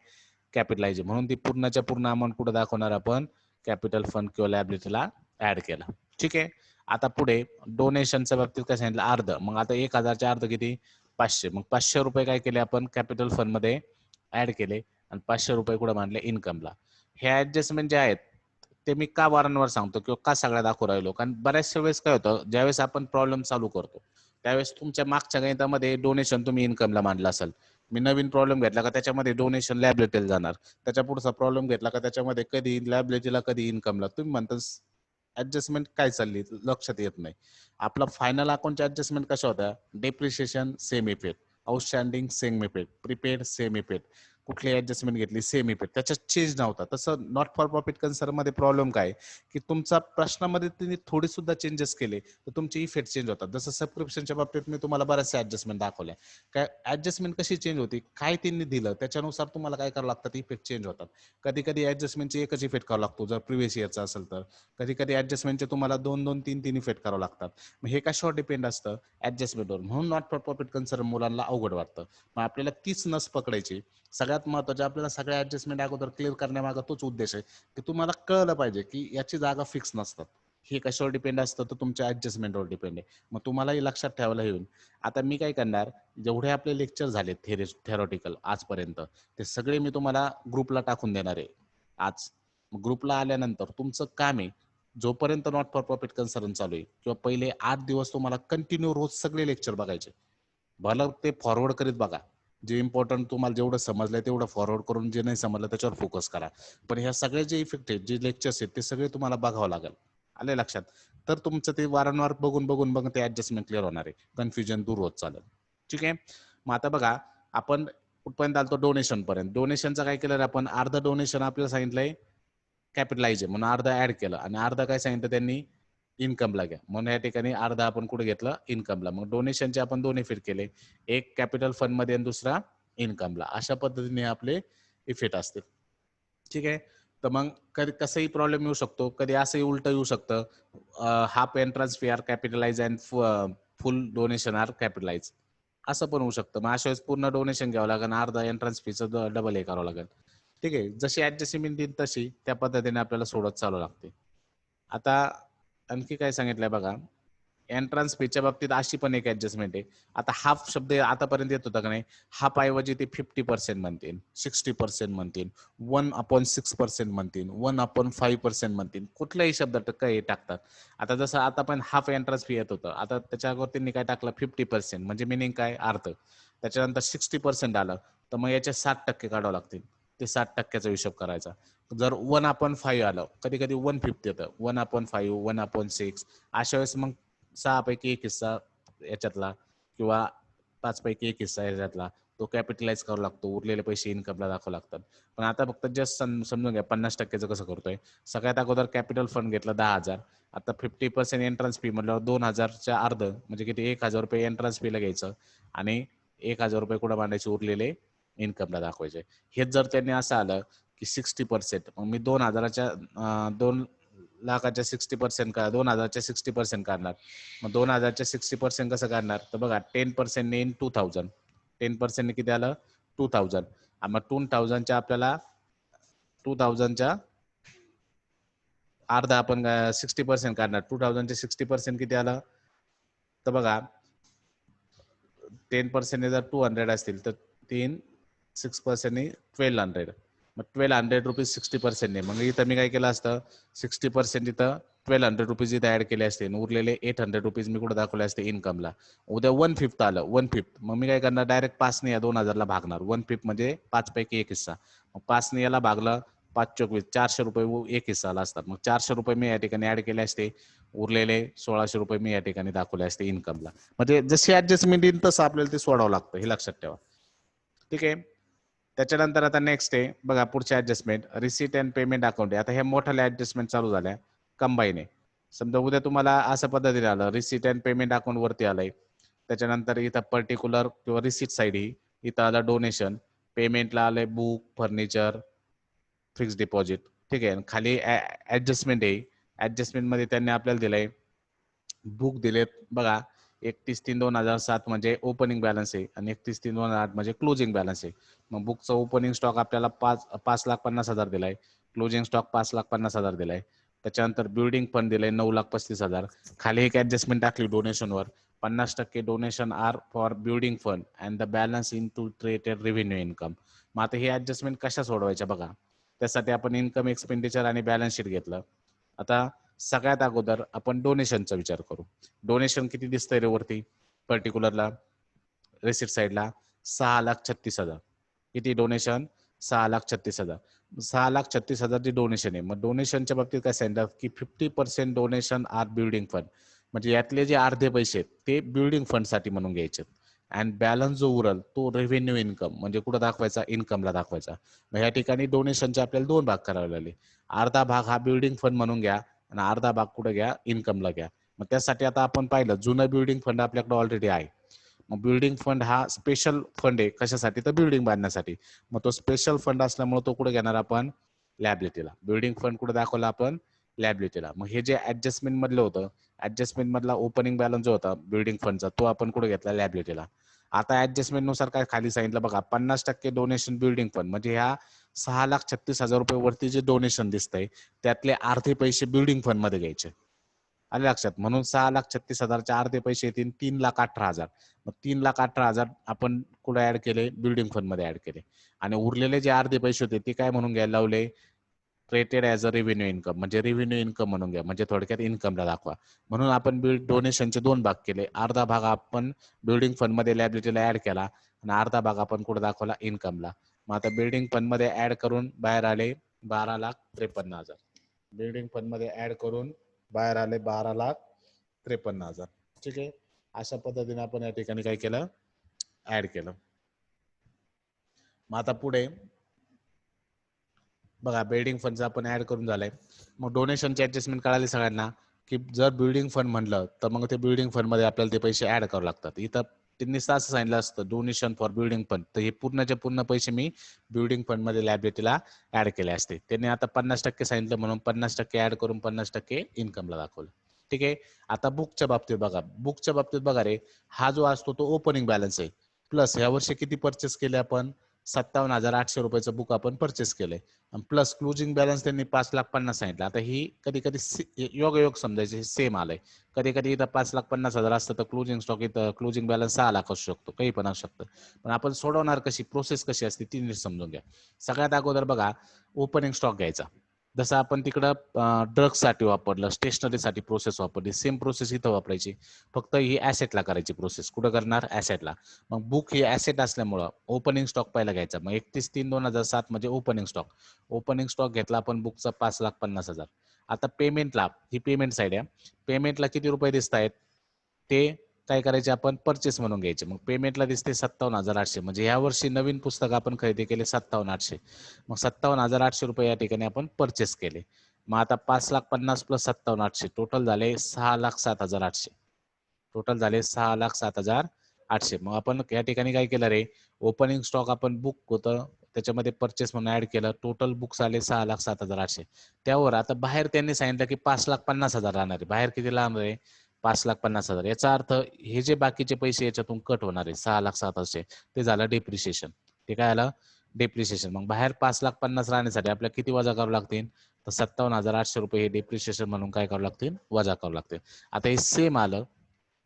[SPEAKER 1] कॅपिटलाइज, म्हणून ती पूर्णच्या पूर्ण अमाऊंट कुठे दाखवणार आपण, कॅपिटल फंड किंवा लायबिलिटीला ऍड केला. ठीक आहे. आता पुढे डोनेशनच्या बाबतीत काय सांगितलं, अर्ध. मग आता 1,000च्या अर्ध किती, 500. मग 500 रुपये काय केले आपण कॅपिटल फंड मध्ये ऍड केले आणि 500 रुपये कुठे मांडले इन्कमला. हे ऍडजस्टमेंट जे आहेत ते मी का वारंवार सांगतो किंवा का सगळ्या दाखवू राहिलो, कारण बऱ्याचशा वेळेस काय होतं, ज्यावेळेस आपण प्रॉब्लेम चालू करतो त्यावेळेस तुमच्या मागच्या गणितामध्ये डोनेशन तुम्ही इन्कमला मांडलं असेल, मी नवीन प्रॉब्लेम घेतला का त्याच्यामध्ये डोनेशन लायबिलिटीला जाणार, त्याच्या पुढचा प्रॉब्लेम घेतला का त्याच्यामध्ये कधी लायबिलिटीला कधी इन्कमला, तुम्ही म्हणता ऍडजस्टमेंट काय चालली लक्षात येत नाही. आपला फायनल अकाउंटच्या ऍडजस्टमेंट कशा होत्या, depreciation same effect, outstanding same effect, prepaid same effect, कुठली ऍडजस्टमेंट घेतली सेम इफेक्ट, त्याच्यात चेंज नव्हता. तसं नॉट फॉर प्रॉफिट कन्सर्न मध्ये प्रॉब्लेम काय की तुमचा प्रश्नामध्ये त्यांनी थोडी सुद्धा चेंजेस केले तर तुमचे इफेक्ट चेंज होतात. जसं सबस्क्रिप्शनच्या बाबतीत मी तुम्हाला बऱ्याचशा ऍडजस्टमेंट दाखवल्या, काय ऍडजस्टमेंट कशी चेंज होती, काय त्यांनी दिलं त्याच्यानुसार तुम्हाला काय करावं लागतं, इफेक्ट चेंज होतात. कधी कधी ऍडजस्टमेंटचे एकच इफेक्ट करावा लागतो जर प्रिव्हियस इयरचा असेल तर, कधी कधी ऍडजस्टमेंटचे तुम्हाला 2-2, 3-3 इफेक्ट करावं लागतात. मग हे कशावर डिपेंड असतं, ऍडजस्टमेंटवर. म्हणून नॉट फॉर प्रॉफिट कन्सर्न मुलांना अवघड वाटतं. मग आपल्याला तीच नस पकडायची. सगळ्यात महत्त्वाचे आपल्याला सगळ्या ऍडजस्टमेंट अगोदर क्लिअर करण्यामागा तोच उद्देश आहे की तुम्हाला कळलं पाहिजे की याची जागा फिक्स नसतात. हे कशावर डिपेंड असतं तर तुमच्या ऍडजस्टमेंटवर डिपेंड आहे. मग तुम्हालाही लक्षात ठेवायला येईल. आता मी काय करणार, जेवढे आपले लेक्चर झाले थेरॉटिकल आजपर्यंत ते सगळे मी तुम्हाला ग्रुपला टाकून देणार आहे आज. ग्रुपला आल्यानंतर तुमचं काम आहे, जोपर्यंत नॉट फॉर प्रॉफिट कन्सर्न चालू आहे किंवा पहिले 8 दिवस तुम्हाला कंटिन्यू रोज सगळे लेक्चर बघायचे. भलं ते फॉरवर्ड करीत बघा, जे इम्पॉर्टंट तुम्हाला जेवढं समजलंय तेवढं फॉरवर्ड करून, जे नाही समजलं त्याच्यावर फोकस करा. पण ह्या सगळे जे इफेक्ट आहेत, जे लेक्चर्स आहेत ते सगळे तुम्हाला बघावं लागेल. आले लक्षात, तर तुमचं ते वारंवार बघून बघून बघून ते ऍडजस्टमेंट क्लिअर होणार आहे, कन्फ्युजन दूर होत चालेल. ठीक आहे. मग आता बघा आपण कुठपर्यंत आलतो, डोनेशन पर्यंत. डोनेशनचं काय केलं आपण, अर्ध डोनेशन आपल्याला सांगितलंय कॅपिटलाइज आहे म्हणून अर्ध ऍड केलं आणि अर्ध काय सांगितलं त्यांनी इन्कमला घ्या, म्हणून या ठिकाणी अर्धा आपण कुठे घेतलं इन्कमला. मग डोनेशनचे आपण दोन इफेक्ट केले, एक कॅपिटल फंड मध्ये आणि दुसरा इन्कमला. अशा पद्धतीने आपले इफेक्ट असतील. ठीक आहे. तर मग कधी कसंही प्रॉब्लेम येऊ शकतो, कधी असंही उलट येऊ शकतं, half entrance fee are capitalise and full donation are capitalise, असं पण होऊ शकतं. मग अशा वेळेस पूर्ण डोनेशन घ्यावं लागेल, अर्धा एंट्रन्स फीचं डबल हे करावं लागेल. ठीक आहे. जशी ऍडजस्टमेंट येईल तशी त्या पद्धतीने आपल्याला सोडत चालू लागते. आता आणखी काय सांगितलंय बघा, एंट्रन्स फीच्या बाबतीत अशी पण एक ऍडजस्टमेंट आहे. आता हाफ शब्द आतापर्यंत येत होता का नाही, हाफ ऐवजी ते 50% म्हणतील, 60% म्हणतील, 1/6% म्हणतील, 1/5% म्हणतील, कुठलाही शब्द काही टाकतात. आता जसं आता पण हाफ एंट्रन्स फी येत होतं, आता त्याच्यावर त्यांनी काय टाकलं 50%, म्हणजे मिनिंग काय, अर्थ. त्याच्यानंतर 60% आलं तर मग याचे 60% काढावं लागतील, ते 60%चा हिशोब करायचा. जर 1/5 आलं, कधी कधी 1/5 येतं, 1/5, 1/6, अशा वेळेस मग 6 पैकी 1 हिस्सा याच्यातला किंवा 5 पैकी 1 हिस्सा याच्यातला तो कॅपिटलाइज करावा लागतो, उरलेले पैसे इन्कमला दाखवावे लागतात. पण आता फक्त जस्ट समजून घ्या 50%चं कसं करतोय. सगळ्यात अगोदर कॅपिटल फंड घेतलं 10,000, आता 50% एंट्रन्स फी म्हटल्यावर 2,000च्या अर्ध म्हणजे किती, 1,000 रुपये एंट्रन्स फीला घ्यायचं आणि 1,000 रुपये कुठं मांडायचे, उरलेले इन्कमला दाखवायचे. हेच जर त्यांनी असं आलं की 60%, मग मी 2,00,000च्या 60% का 2,000च्या 60% काढणार. मग 2,000च्या 60% कसं काढणार, तर बघा 10% इन 2,000, 10% किती आलं 2,000. मग 2,000च्या आपल्याला 2,000च्या अर्धा आपण 60% काढणार. 2,000चे 60% किती आलं, तर बघा 10% जर 200 असतील तर 6% 1,200. मग 1,200 रुपीज 60% ने, मग इथं मी काय केलं असतं, 60% इथं 1,200 रुपीज इथं ऍड केले असते, उरलेले 800 रुपीज मी कुठे दाखवले असते इन्कमला. उद्या 1/5 आलं, 1/5, मग मी काय करणार, डायरेक्ट 5ने या 2,000ला भागणार. 1/5 म्हणजे 5 पैकी 1 हिस्सा. मग 5ने याला भागलं, 5 चोक 20, 400 रुपये 1 हिस्सा आला असतात. मग 400 रुपये मी या ठिकाणी ऍड केले असते, उरलेले 1,600 रुपये मी या ठिकाणी दाखवले असते इन्कमला. म्हणजे जशी ऍडजस्टमेंट येईल तसं आपल्याला ते सोडावं लागतं, हे लक्षात ठेवा. ठीक आहे. त्याच्यानंतर आता नेक्स्ट आहे बघा, पुढच्या adjustment receipt and payment account आहे. आता ह्या मोठ्या ऍडजस्टमेंट चालू झाल्या, कंबाईन आहे. समजा उद्या तुम्हाला असं पद्धतीने आलं, रिसिट अँड पेमेंट अकाउंट वरती आलंय, त्याच्यानंतर इथं पर्टिक्युलर किंवा रिसिट साईड ही इथं आलं डोनेशन, पेमेंटला आलंय बुक, फर्निचर, फिक्स डिपॉझिट, ठीक आहे. खाली ऍडजस्टमेंट आहे, ऍडजस्टमेंट मध्ये त्यांनी आपल्याला दिलंय बुक दिलेत बघा, 31/3/2007 म्हणजे ओपनिंग बॅलन्स आहे आणि 31/3/2008 म्हणजे क्लोजिंग बॅलन्स आहे. मग बुकचा ओपनिंग स्टॉक आपल्याला 5,50,000 दिलाय, क्लोजिंग स्टॉक 5,50,000 दिलाय. त्याच्यानंतर बिल्डिंग फंड दिलंय 9,35,000. खाली एक ऍडजस्टमेंट टाकली डोनेशनवर, 50% donation are for building fund and the balance in to treated revenue income. मग आता हे ऍडजस्टमेंट कशा सोडवायच्या बघा, त्यासाठी आपण इन्कम एक्सपेंडिचर आणि बॅलन्स शीट घेतलं. आता सगळ्यात अगोदर आपण डोनेशनचा विचार करू. डोनेशन किती दिसतंय रे वरती पर्टिक्युलरला रेसिट साईडला? 6,36,000. किती डोनेशन? 6,36,000. 6,36,000 ची डोनेशन आहे. मग डोनेशनच्या बाबतीत काय सांगितलं की 50% डोनेशन आर बिल्डिंग फंड, म्हणजे यातले जे अर्धे पैसे आहेत ते बिल्डिंग फंड साठी म्हणून घ्यायचे. अँड बॅलन्स जो उरल तो रेव्हेन्यू इन्कम, म्हणजे कुठं दाखवायचा? इन्कमला दाखवायचा. मग या ठिकाणी डोनेशनचे आपल्याला 2 भाग करावे लागले. अर्धा भाग हा बिल्डिंग फंड म्हणून घ्या आणि अर्धा भाग कुठे घ्या? इन्कमला घ्या. मग त्यासाठी आता आपण पाहिलं जुनं बिल्डिंग फंड आपल्याकडे ऑलरेडी आहे. मग बिल्डिंग फंड हा स्पेशल फंड आहे, कशासाठी? तर बिल्डिंग बांधण्यासाठी. मग तो स्पेशल फंड असल्यामुळे तो कुठे घेणार आपण? लॅबिलिटीला. बिल्डिंग फंड कुठे दाखवला आपण? लॅबिलिटीला. मग हे जे ऍडजस्टमेंट मधलं होतं, ऍडजस्टमेंट मधला ओपनिंग बॅलन्स जो होता बिल्डिंग फंडचा, तो आपण कुठे घेतला? लॅबिलिटीला. आता ऍडजस्टमेंट नुसार काय खाली सांगितलं बघा, 50% डोनेशन बिल्डिंग फंड, म्हणजे ह्या 6,36,000 रुपये वरती जे डोनेशन दिसतंय त्यातले अर्धे पैसे बिल्डिंग फंड मध्ये घ्यायचे. आले लक्षात? म्हणून 6,36,000चे अर्धे पैसे येतील 3,18,000. मग 3,18,000 आपण कुठे ऍड केले? बिल्डिंग फंड मध्ये ऍड केले. आणि उरलेले जे अर्धे पैसे होते ते काय म्हणून घ्यायला लावले? Treated as a revenue income, म्हणजे रेव्हेन्यू इन्कम म्हणून घ्या, म्हणजे थोडक्यात इन्कमला दाखवा. म्हणून आपण डोनेशनचे 2 भाग केले. अर्धा भाग आपण बिल्डिंग फंड मध्ये लॅबिलिटीला ऍड केला आणि अर्धा भाग आपण कुठे दाखवला? इन्कमला. मग आता बिल्डिंग फंड मध्ये ऍड करून बाहेर आले 12,53,000. बिल्डिंग फंड मध्ये ऍड करून बाहेर आले 12,53,000. ठीक आहे. अशा पद्धतीने आपण या ठिकाणी काय केलं? ऍड केलं. मग आता पुढे बघा, बिल्डिंग फंडचं आपण ऍड करून झालंय. मग डोनेशनचे ऍडजस्टमेंट कळाले सगळ्यांना की जर बिल्डिंग फंड म्हणलं तर मग ते बिल्डिंग फंड मध्ये आपल्याला ते पैसे ऍड करावे लागतात. इथं त्यांनी असं सांगितलं असतं डोनेशन फॉर बिल्डिंग फंड, तर हे पूर्णचे पूर्ण पैसे मी बिल्डिंग फंड मध्ये लॅबिलिटीला ऍड केले असते. त्यांनी आता 50% सांगितलं म्हणून 50% ऍड करून 50% इन्कमला दाखवलं. ठीक आहे. आता बुकच्या बाबतीत बघा, बुकच्या बाबतीत बघा रे, हा जो असतो तो ओपनिंग बॅलन्स आहे. प्लस ह्या वर्षी किती परचेस केले आपण? 57,800 रुपयाचं बुक आपण परचेस केलंय. प्लस क्लोजिंग बॅलन्स त्यांनी 5,50,000 सांगितलं. आता ही कधी कधी योगायोग समजायचे, सेम आलंय. कधी कधी इथं 5,50,000 असतं तर क्लोजिंग स्टॉक इथं क्लोजिंग बॅलन्स 6 लाख असू शकतो, काही पण असू शकतं. पण आपण सोडवणार कशी? प्रोसेस कशी असते ती नीट समजून घ्या. सगळ्यात अगोदर बघा, ओपनिंग स्टॉक घ्यायचा. जसं आपण तिकडं ड्रग्ससाठी वापरलं, स्टेशनरीसाठी प्रोसेस वापरली, सेम प्रोसेस इथं वापरायची. फक्त ही ऍसेटला करायची प्रोसेस. कुठं करणार? ऍसेटला. मग बुक ही ऍसेट असल्यामुळं ओपनिंग स्टॉक पहिला घ्यायचा. मग 31/3/2007 म्हणजे ओपनिंग स्टॉक. ओपनिंग स्टॉक घेतला आपण बुकचा 5,50,000. आता पेमेंटला, ही पेमेंट साईड आहे. पेमेंटला किती रुपये दिसत आहेत ते काय करायचे? आपण परचेस म्हणून घ्यायचे. मग पेमेंटला दिसते 57,800, म्हणजे या वर्षी नवीन पुस्तक आपण खरेदी केले 57,800. मग 57,800 रुपये या ठिकाणी आपण परचेस केले. मग आता 5,50,000 प्लस 57,800 टोटल झाले 6,07,800. टोटल झाले 6,07,800. मग आपण या ठिकाणी काय केलं रे? ओपनिंग स्टॉक आपण बुक होतं त्याच्यामध्ये परचेस म्हणून ऍड केलं. टोटल बुक्स आले 6,07,800. त्यावर आता बाहेर त्यांनी सांगितलं की 5,50,000 राहणार आहे. बाहेर किती राहणार आहे? 5,50,000. याचा अर्थ हे जे बाकीचे पैसे याच्यातून कट होणार आहे 6,07,800, ते झालं डेप्रिसिएशन. ते काय आलं? डेप्रिसिएशन. मग बाहेर 5,50,000 राहण्यासाठी आपल्याला किती वजा करावं लागतील? तर 57,800 रुपये हे डेप्रिसिएशन म्हणून काय करावं लागतील? वजा करावं लागतील. आता हे सेम आलं,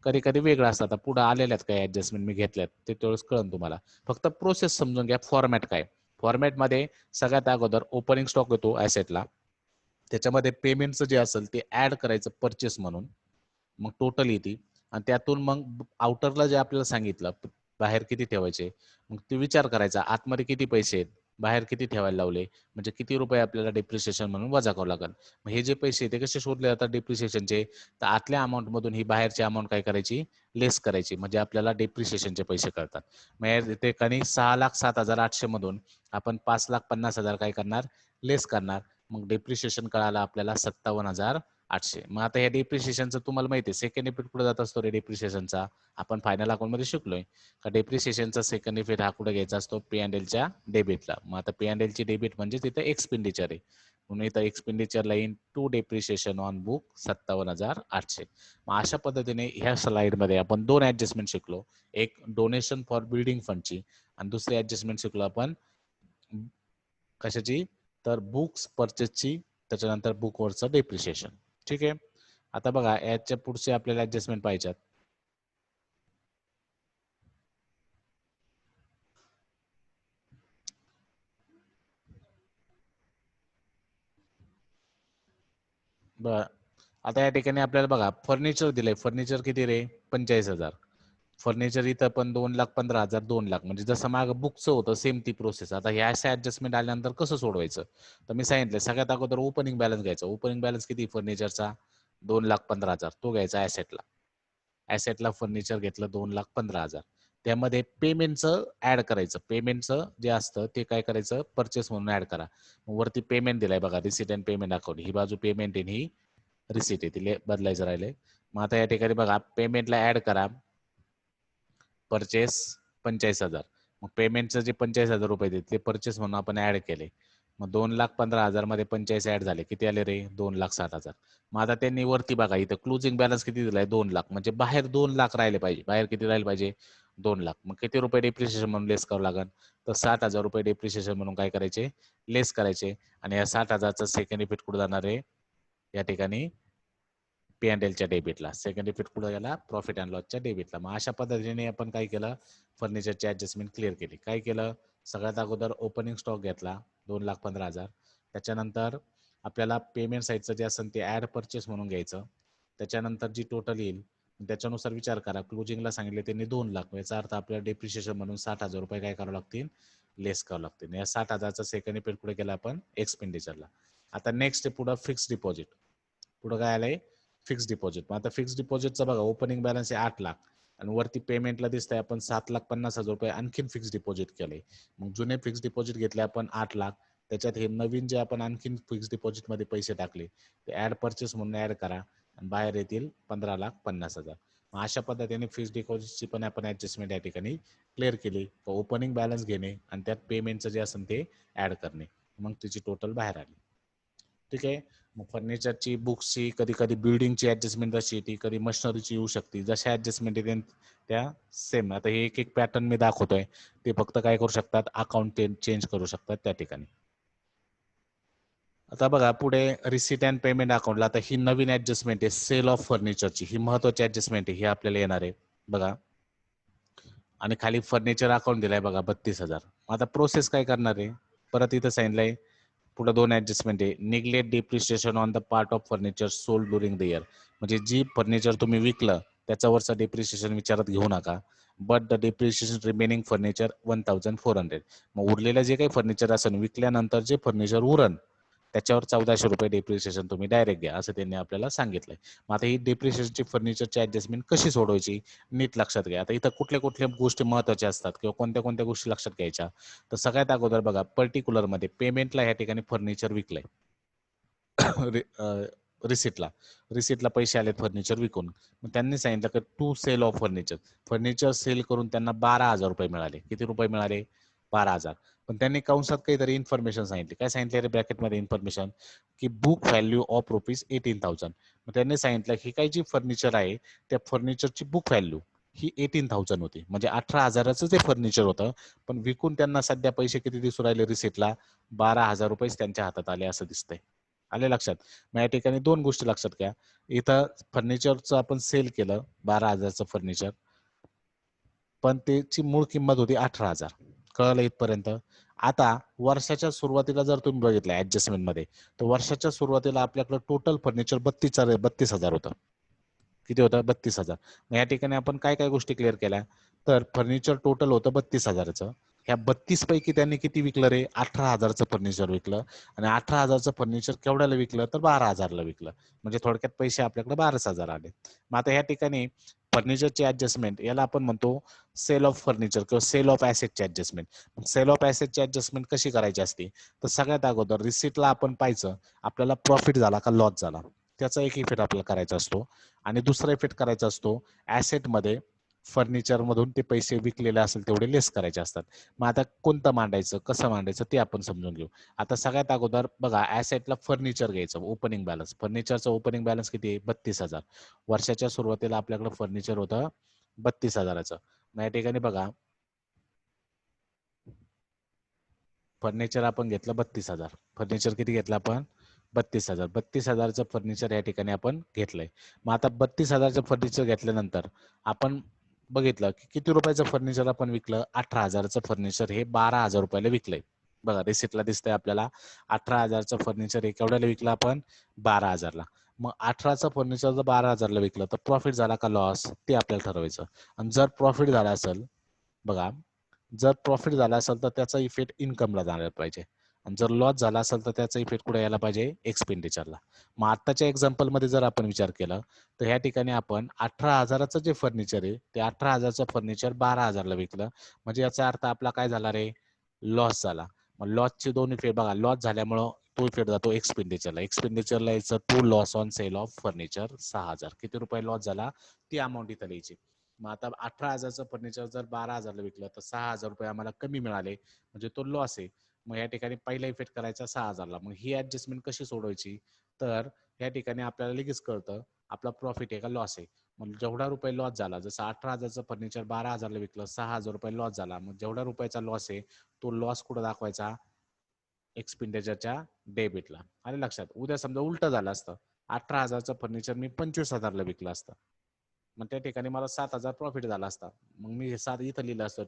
[SPEAKER 1] कधी कधी वेगळं असतं. आता पुढे आलेल्या आहेत काही ऍडजस्टमेंट मी घेतल्यात ते तेवढंच कळन तुम्हाला. फक्त प्रोसेस समजून घ्या. फॉर्मॅट काय? फॉर्मॅटमध्ये सगळ्यात अगोदर ओपनिंग स्टॉक येतो ऍसेटला, त्याच्यामध्ये पेमेंटचं जे असेल ते ऍड करायचं परचेस म्हणून, मग टोटल येते. आणि त्यातून मग आउटरला जे आपल्याला सांगितलं बाहेर किती ठेवायचे, मग ते विचार करायचा आतमध्ये किती पैसे आहेत, बाहेर किती ठेवायला लावले, म्हणजे किती रुपये आपल्याला डेप्रिसिएशन म्हणून वजा करावं लागेल. मग हे जे पैसे ते कसे शोधले जातात डेप्रिसिएशनचे? तर आतल्या अमाऊंट मधून ही बाहेरची अमाऊंट काय करायची? लेस करायची, म्हणजे आपल्याला डेप्रिसिएशनचे पैसे कळतात. मग या ठिकाणी 6,07,800 मधून आपण 5,50,000 काय करणार? लेस करणार. मग डेप्रिसिएशन कळालं आपल्याला 57,800. 800. मग आता या डेप्रिसिएशनचं तुम्हाला माहिती आहे सेकंड इफेक्ट कुठे जात असतो रे डेप्रिसिएशनचा, आपण फायनल अकाउंट मध्ये शिकलोय का डेप्रिसिएशनचा सेकंड इफेक्ट हा कुठे घ्यायचा असतो पी अँड एलच्या डेबिटला. मग आता पी अँड एलची डेबिट म्हणजे तिथे एक्सपेंडिचर आहे म्हणून इथं एक्सपेंडिचरला in to depreciation on book 57,800. मग अशा पद्धतीने ह्या स्लाइडमध्ये आपण दोन ऍडजस्टमेंट शिकलो, एक डोनेशन फॉर बिल्डिंग फंडची आणि दुसरी ऍडजस्टमेंट शिकलो आपण कशाची, तर बुक्स परचेसची, त्याच्यानंतर बुकवरचं डेप्रिसिएशन. ठीक आहे. आता बघा याच्या पुढचे आपल्याला ऍडजस्टमेंट पाहिजेत. बर आता या ठिकाणी आपल्याला बघा फर्निचर दिलंय, फर्निचर किती रे 45,000. फर्निचर इथं पण 2,15,000 2,00,000 म्हणजे जसं माग बुकचं होतं सेम ती प्रोसेस. आता ह्या अशा ऍडजस्टमेंट आल्यानंतर कसं सोडवायचं, तर मी सांगितलं सगळ्यात अगोदर ओपनिंग बॅलन्स घ्यायचा. ओपनिंग बॅलन्स किती फर्निचरचा 2,15,000 तो घ्यायचा ऍसेटला. ऍसेटला फर्निचर घेतलं 2,15,000. त्यामध्ये पेमेंटचं ऍड करायचं. पेमेंटचं जे असतं ते काय करायचं परचेस म्हणून ऍड करा. वरती पेमेंट दिलाय बघा रिसिट अँड पेमेंट अकाउंट, ही बाजू पेमेंट आहे ही रिसिट आहे, तिला बदलायचं राहिले. मग आता या ठिकाणी बघा पेमेंटला ऍड करा परचेस 45,000. मग पेमेंटचं जे 45,000 रुपये ते परचेस म्हणून आपण ऍड केले. मग 2,15,000 मध्ये 45 ऍड झाले, किती आले रे 2,60,000. मग आता त्यांनी वरती बघा इथं क्लोजिंग बॅलन्स किती दिलाय 2,00,000 म्हणजे बाहेर 2,00,000 राहिले पाहिजे. बाहेर किती राहिले पाहिजे 2,00,000. मग किती रुपये डेप्रिसिएशन म्हणून लेस करावं लागेल, तर 60,000 रुपये डेप्रिसिएशन म्हणून काय करायचे लेस करायचे. आणि या 60,000चा सेकंड इफेक्ट कुठे जाणार आहे या ठिकाणी पी अँड एलच्या डेबिटला. सेकंड इफेक्ट कुठे गेला प्रॉफिट अँड लॉसच्या डेबिटला. मग अशा पद्धतीने आपण काय केलं फर्निचरची ऍडजस्टमेंट क्लिअर केली. काय केलं सगळ्यात अगोदर ओपनिंग स्टॉक घेतला 2,15,000. त्याच्यानंतर आपल्याला पेमेंट साईडचं जे असेल ते ऍड परचेस म्हणून घ्यायचं. त्याच्यानंतर जी टोटल येईल त्याच्यानुसार विचार करा. क्लोजिंगला सांगितले त्यांनी 2,00,000, याचा अर्थ आपल्याला डेप्रिशिएशन म्हणून 60,000 रुपये काय करावं लागतील लेस करावं लागतील. या 60,000चा सेकंड इफेक्ट कुठे केला आपण एक्सपेंडिचरला. आता नेक्स्ट पुढं फिक्स डिपॉझिट. पुढं काय आलंय फिक्स डिपॉझिट. मग आता फिक्स डिपॉझिटचा बघा ओपनिंग बॅलन्स आहे 8,00,000 आणि वरती पेमेंटला दिसतंय आपण 7,50,000 रुपये आणखीन फिक्स डिपॉझिट केलंय. मग जुने फिक्स डिपॉझिट घेतले आपण 8,00,000, त्याच्यात हे नवीन जे आपण आणखीन फिक्स डिपॉझिट मध्ये पैसे टाकले ते ऍड परचेस म्हणून ऍड करा आणि बाहेर येतील 15,50,000. मग अशा पद्धतीने फिक्स डिपॉझिटची पण आपण ऍडजस्टमेंट या ठिकाणी क्लिअर केली. ओपनिंग बॅलन्स घेणे आणि त्यात पेमेंटचं जे असेल ते ऍड करणे, मग तिची टोटल बाहेर आली. ठीक आहे. मग फर्निचरची बुक्सची कधी कधी बिल्डिंगची ऍडजस्टमेंट जशी येते कधी मशिनरीची येऊ शकते. जशा ऍडजस्टमेंट येते त्या सेम. आता हे एक एक पॅटर्न मी दाखवतोय ते फक्त काय करू शकतात अकाउंट चेंज करू शकतात त्या ठिकाणी. आता बघा पुढे रिसिट अँड पेमेंट अकाउंटला आता ही नवीन ऍडजस्टमेंट आहे सेल ऑफ फर्निचरची. ही महत्वाची ऍडजस्टमेंट आहे, ही आपल्याला येणार आहे बघा. आणि खाली फर्निचर अकाउंट दिलाय बघा 32,000. आता प्रोसेस काय करणार आहे परत इथं सांगितलंय पुढे दोन ऍडजस्टमेंट आहे. Neglect depreciation on the part of furniture sold during the year. म्हणजे जी फर्निचर तुम्ही विकलं त्याच्यावरचं डिप्रिशिएशन विचारात घेऊ नका. But the depreciation remaining furniture 1,400. मग उरलेलं जे काही फर्निचर असेल विकल्यानंतर जे फर्निचर उरण त्याच्यावर 1,400 रुपये डिप्रिशिएशन तुम्ही डायरेक्ट घ्या असं त्यांनी आपल्याला सांगितलंय. मग आता ही डिप्रिशिएशनची फर्निचरची ऍडजस्टमेंट कशी सोडवायची नीट लक्षात घ्या. आता इथं कुठल्या कुठल्या गोष्टी महत्वाच्या असतात किंवा कोणत्या कोणत्या गोष्टी लक्षात घ्यायच्या, तर सगळ्यात अगोदर बघा पर्टिक्युलर मध्ये पेमेंटला या ठिकाणी फर्निचर विकलंय रिसिटला रिसिटला पैसे आले फर्निचर विकून. मग त्यांनी सांगितलं की to sale of furniture. Furniture sale करून त्यांना 12,000 रुपये मिळाले. किती रुपये मिळाले 12,000. पण त्यांनी कंसात काहीतरी इन्फॉर्मेशन सांगितली. काय सांगितले रे ब्रॅकेटमध्ये इन्फॉर्मेशन की बुक व्हॅल्यू ऑफ रुपीज 18,000. मग त्यांनी सांगितलं ही काही जी फर्निचर आहे त्या फर्निचरची बुक व्हॅल्यू ही 18,000 होती. म्हणजे 18,000चं ते फर्निचर होतं. पण विकून त्यांना सध्या पैसे किती दिसू राहिले रिसिटला 12,000 रुपये त्यांच्या हातात आले असं दिसतंय. आले लक्षात. मग या ठिकाणी दोन गोष्टी लक्षात घ्या. इथं फर्निचरचं आपण सेल केलं 12,000चं फर्निचर, पण त्याची मूळ किंमत होती 18,000. कळलं इथपर्यंत. आता वर्षाच्या सुरुवातीला जर तुम्ही बघितलं ऍडजस्टमेंट मध्ये तर वर्षाच्या सुरुवातीला आपल्याकडे टोटल फर्निचर 32,000 होतं. किती होतं 32,000. मग या ठिकाणी आपण काय काय गोष्टी क्लिअर केल्या, तर फर्निचर टोटल होतं 32,000चं. ह्या 32 पैकी त्यांनी किती विकलं रे 18,000चं फर्निचर विकलं. आणि 18,000चं फर्निचर केवढ्याला विकलं तर 12,000ला विकलं. म्हणजे थोडक्यात पैसे आपल्याकडे 12,000 आले. मग आता या ठिकाणी फर्निचरची ऍडजस्टमेंट याला आपण म्हणतो सेल ऑफ फर्निचर किंवा सेल ऑफ ऍसेटची ऍडजस्टमेंट. सेल ऑफ ऍसेटची ऍडजस्टमेंट कशी करायची असते, तर सगळ्यात अगोदर रिसिटला आपण पाहायचं आपल्याला प्रॉफिट झाला का लॉस झाला. त्याचा एक इफेक्ट आपल्याला करायचा असतो. आणि दुसरा इफेक्ट करायचा असतो ॲसेटमध्ये फर्निचर मधून ते पैसे विकलेले असेल तेवढे लेस करायचे असतात. मग आता कोणतं मांडायचं, कसं मांडायचं ते आपण समजून घेऊ. आता सगळ्यात अगोदर बघा, ॲसेटला फर्निचर घ्यायचं, ओपनिंग बॅलन्स. फर्निचरचं ओपनिंग बॅलन्स किती आहे? 32,000. वर्षाच्या सुरुवातीला आपल्याकडे फर्निचर होतं 32,000चं. मग या ठिकाणी बघा, फर्निचर आपण घेतलं 32,000. फर्निचर किती घेतलं आपण? 32,000. 32,000चं फर्निचर या ठिकाणी आपण घेतलंय. मग आता 32,000चं फर्निचर घेतल्यानंतर आपण बघितलं की किती रुपयाचं फर्निचर आपण विकलं? 18,000चं फर्निचर हे 12,000 रुपयाला विकलंय. बघा रिसिप्टला दिसतंय आपल्याला 18,000चं फर्निचर हे केवढ्याला विकलं आपण? 12,000ला. मग 18चं फर्निचर जर 12,000ला विकलं तर प्रॉफिट झाला का लॉस? ते आपल्याला ठरवायचं. आणि जर प्रॉफिट झाला असेल, बघा, जर प्रॉफिट झाला असेल तर त्याचा इफेक्ट इन्कमला जायला पाहिजे. आणि जर लॉस झाला असेल तर त्याचा इफेक्ट कुठे यायला पाहिजे? एक्सपेंडिचरला. मग आत्ताच्या एक्झाम्पलमध्ये जर आपण विचार केला तर ह्या ठिकाणी आपण 18,000चं जे फर्निचर आहे ते 18,000चं फर्निचर 12,000ला विकलं. म्हणजे याचा अर्थ आपला काय झाला रे? लॉस झाला. मग लॉसचे दोन इफेक्ट बघा, लॉस झाल्यामुळं तो इफेक्ट जातो एक्सपेंडिचरला. एक्सपेंडिचरला यायचं to loss on sale of furniture 6,000. किती रुपये लॉस झाला ती अमाऊंट इथं लिहायची. मग आता 18,000चं फर्निचर जर 12,000ला विकलं तर 6,000 रुपये आम्हाला कमी मिळाले, म्हणजे तो लॉस आहे. मग या ठिकाणी पहिला इफेक्ट करायचा 6,000ला. मग ही ऍडजस्टमेंट कशी सोडवायची? तर या ठिकाणी आपल्याला लगेच कळतं आपला प्रॉफिट आहे का लॉस आहे. मग जेवढा रुपये लॉस झाला, जसं 18,000चं फर्निचर 12,000ला विकलं, 6,000 रुपये लॉस झाला. मग जेवढा रुपयाचा लॉस आहे तो लॉस कुठं दाखवायचा? एक्सपेंडिचरच्या डेबिटला. आलं लक्षात? उद्या समजा उलटं झालं असतं, 18,000चं फर्निचर मी 25,000ला विकलं असतं, मग त्या ठिकाणी मला 7,000 प्रॉफिट झाला असता. मग मी हे 7 इथं लिहिलं असतं,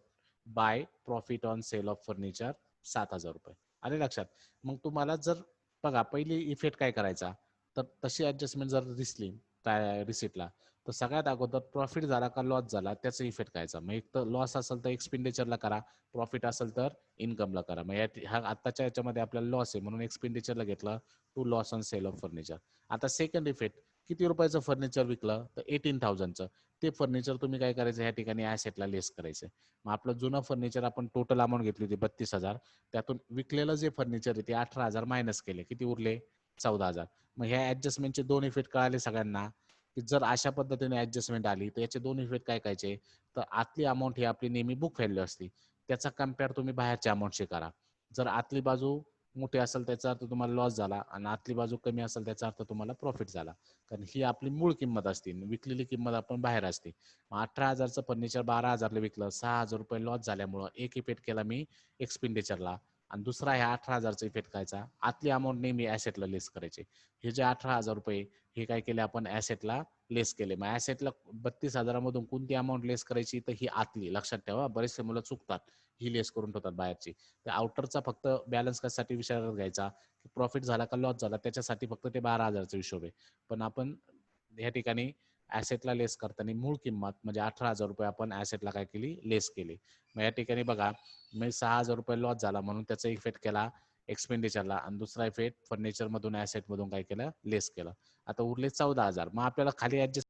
[SPEAKER 1] by profit on sale of furniture 7,000 रुपये. आले लक्षात? मग तुम्हाला जर बघा पहिली इफेक्ट काय करायचा, तर तशी ऍडजस्टमेंट जर दिसली त्या रिसिप्टला तर सगळ्यात अगोदर प्रॉफिट झाला का लॉस झाला त्याचा इफेक्ट करायचा. मग एक तर लॉस असेल तर एक्सपेंडिचरला करा, प्रॉफिट असेल तर इन्कमला करा. मग ह्या आत्ताच्या याच्यामध्ये आपल्याला लॉस आहे म्हणून एक्सपेंडिचरला घेतलं, to loss on sale of furniture. आता सेकंड इफेक्ट, किती रुपयाचं फर्निचर विकलं? तर 18,000चं. ते फर्निचर तुम्ही काय करायचं, ह्या ठिकाणी ऍसेटला लेस करायचं. मग आपलं जुनं फर्निचर आपण टोटल अमाऊंट घेतली होती 32,000, त्यातून विकलेलं जे फर्निचर आहे ते 18,000 मायनस केले, किती उरले? 14,000. मग ह्या ऍडजस्टमेंटचे दोन इफेक्ट कळाले सगळ्यांना, की जर अशा पद्धतीने ऍडजस्टमेंट आली तर याचे दोन इफेक्ट काय करायचे? तर आतली अमाऊंट ही आपली नेहमी बुक व्हॅल्यू असते, त्याचा कम्पेअर तुम्ही बाहेरच्या अमाऊंटशी करा. जर आतली बाजू मोठी असेल त्याचा अर्थ तुम्हाला लॉस झाला आणि आतली बाजू कमी असेल त्याचा अर्थ तुम्हाला प्रॉफिट झाला. कारण ही आपली मूळ किंमत असते, विकलेली किंमत आपण बाहेर असते. मग 18,000चं फर्निचर 12,000ला विकलं, 6,000 रुपये लॉस झाल्यामुळं एक इफेक्ट केला मी एक्सपेंडिचरला, आणि दुसरा ह्या 18,000चा इफेक्ट करायचा, आतली अमाऊंट नेहमी ऍसेटला लेस करायचे. हे जे 18,000 रुपये हे काय केले आपण? ऍसेटला लेस केले. मग ऍसेटला 32,000मधून कोणती अमाऊंट लेस करायची? तर ही आतली. लक्षात ठेवा, बरेचसे मुलं चुकतात, ही लेस करून ठेवतात बाहेरची. तर आउटरचा फक्त बॅलन्स कशासाठी विचारात घ्यायचा, की प्रॉफिट झाला का लॉस झाला त्याच्यासाठी फक्त ते 12,000चा हिशोब आहे. पण आपण या ठिकाणी ऍसेटला लेस करताना मूळ किंमत म्हणजे 18,000 रुपये आपण ऍसेटला काय केली? लेस केली. मग या ठिकाणी बघा, मी 6,000 रुपये लॉस झाला म्हणून त्याचा इफेक्ट केला एक्सपेंडिचरला, आणि दुसरा इफेक्ट फर्निचर मधून ऍसेट मधून काय केलं? लेस केलं. आता उरले 14,000. मग आपल्याला खाली ऍडजस्ट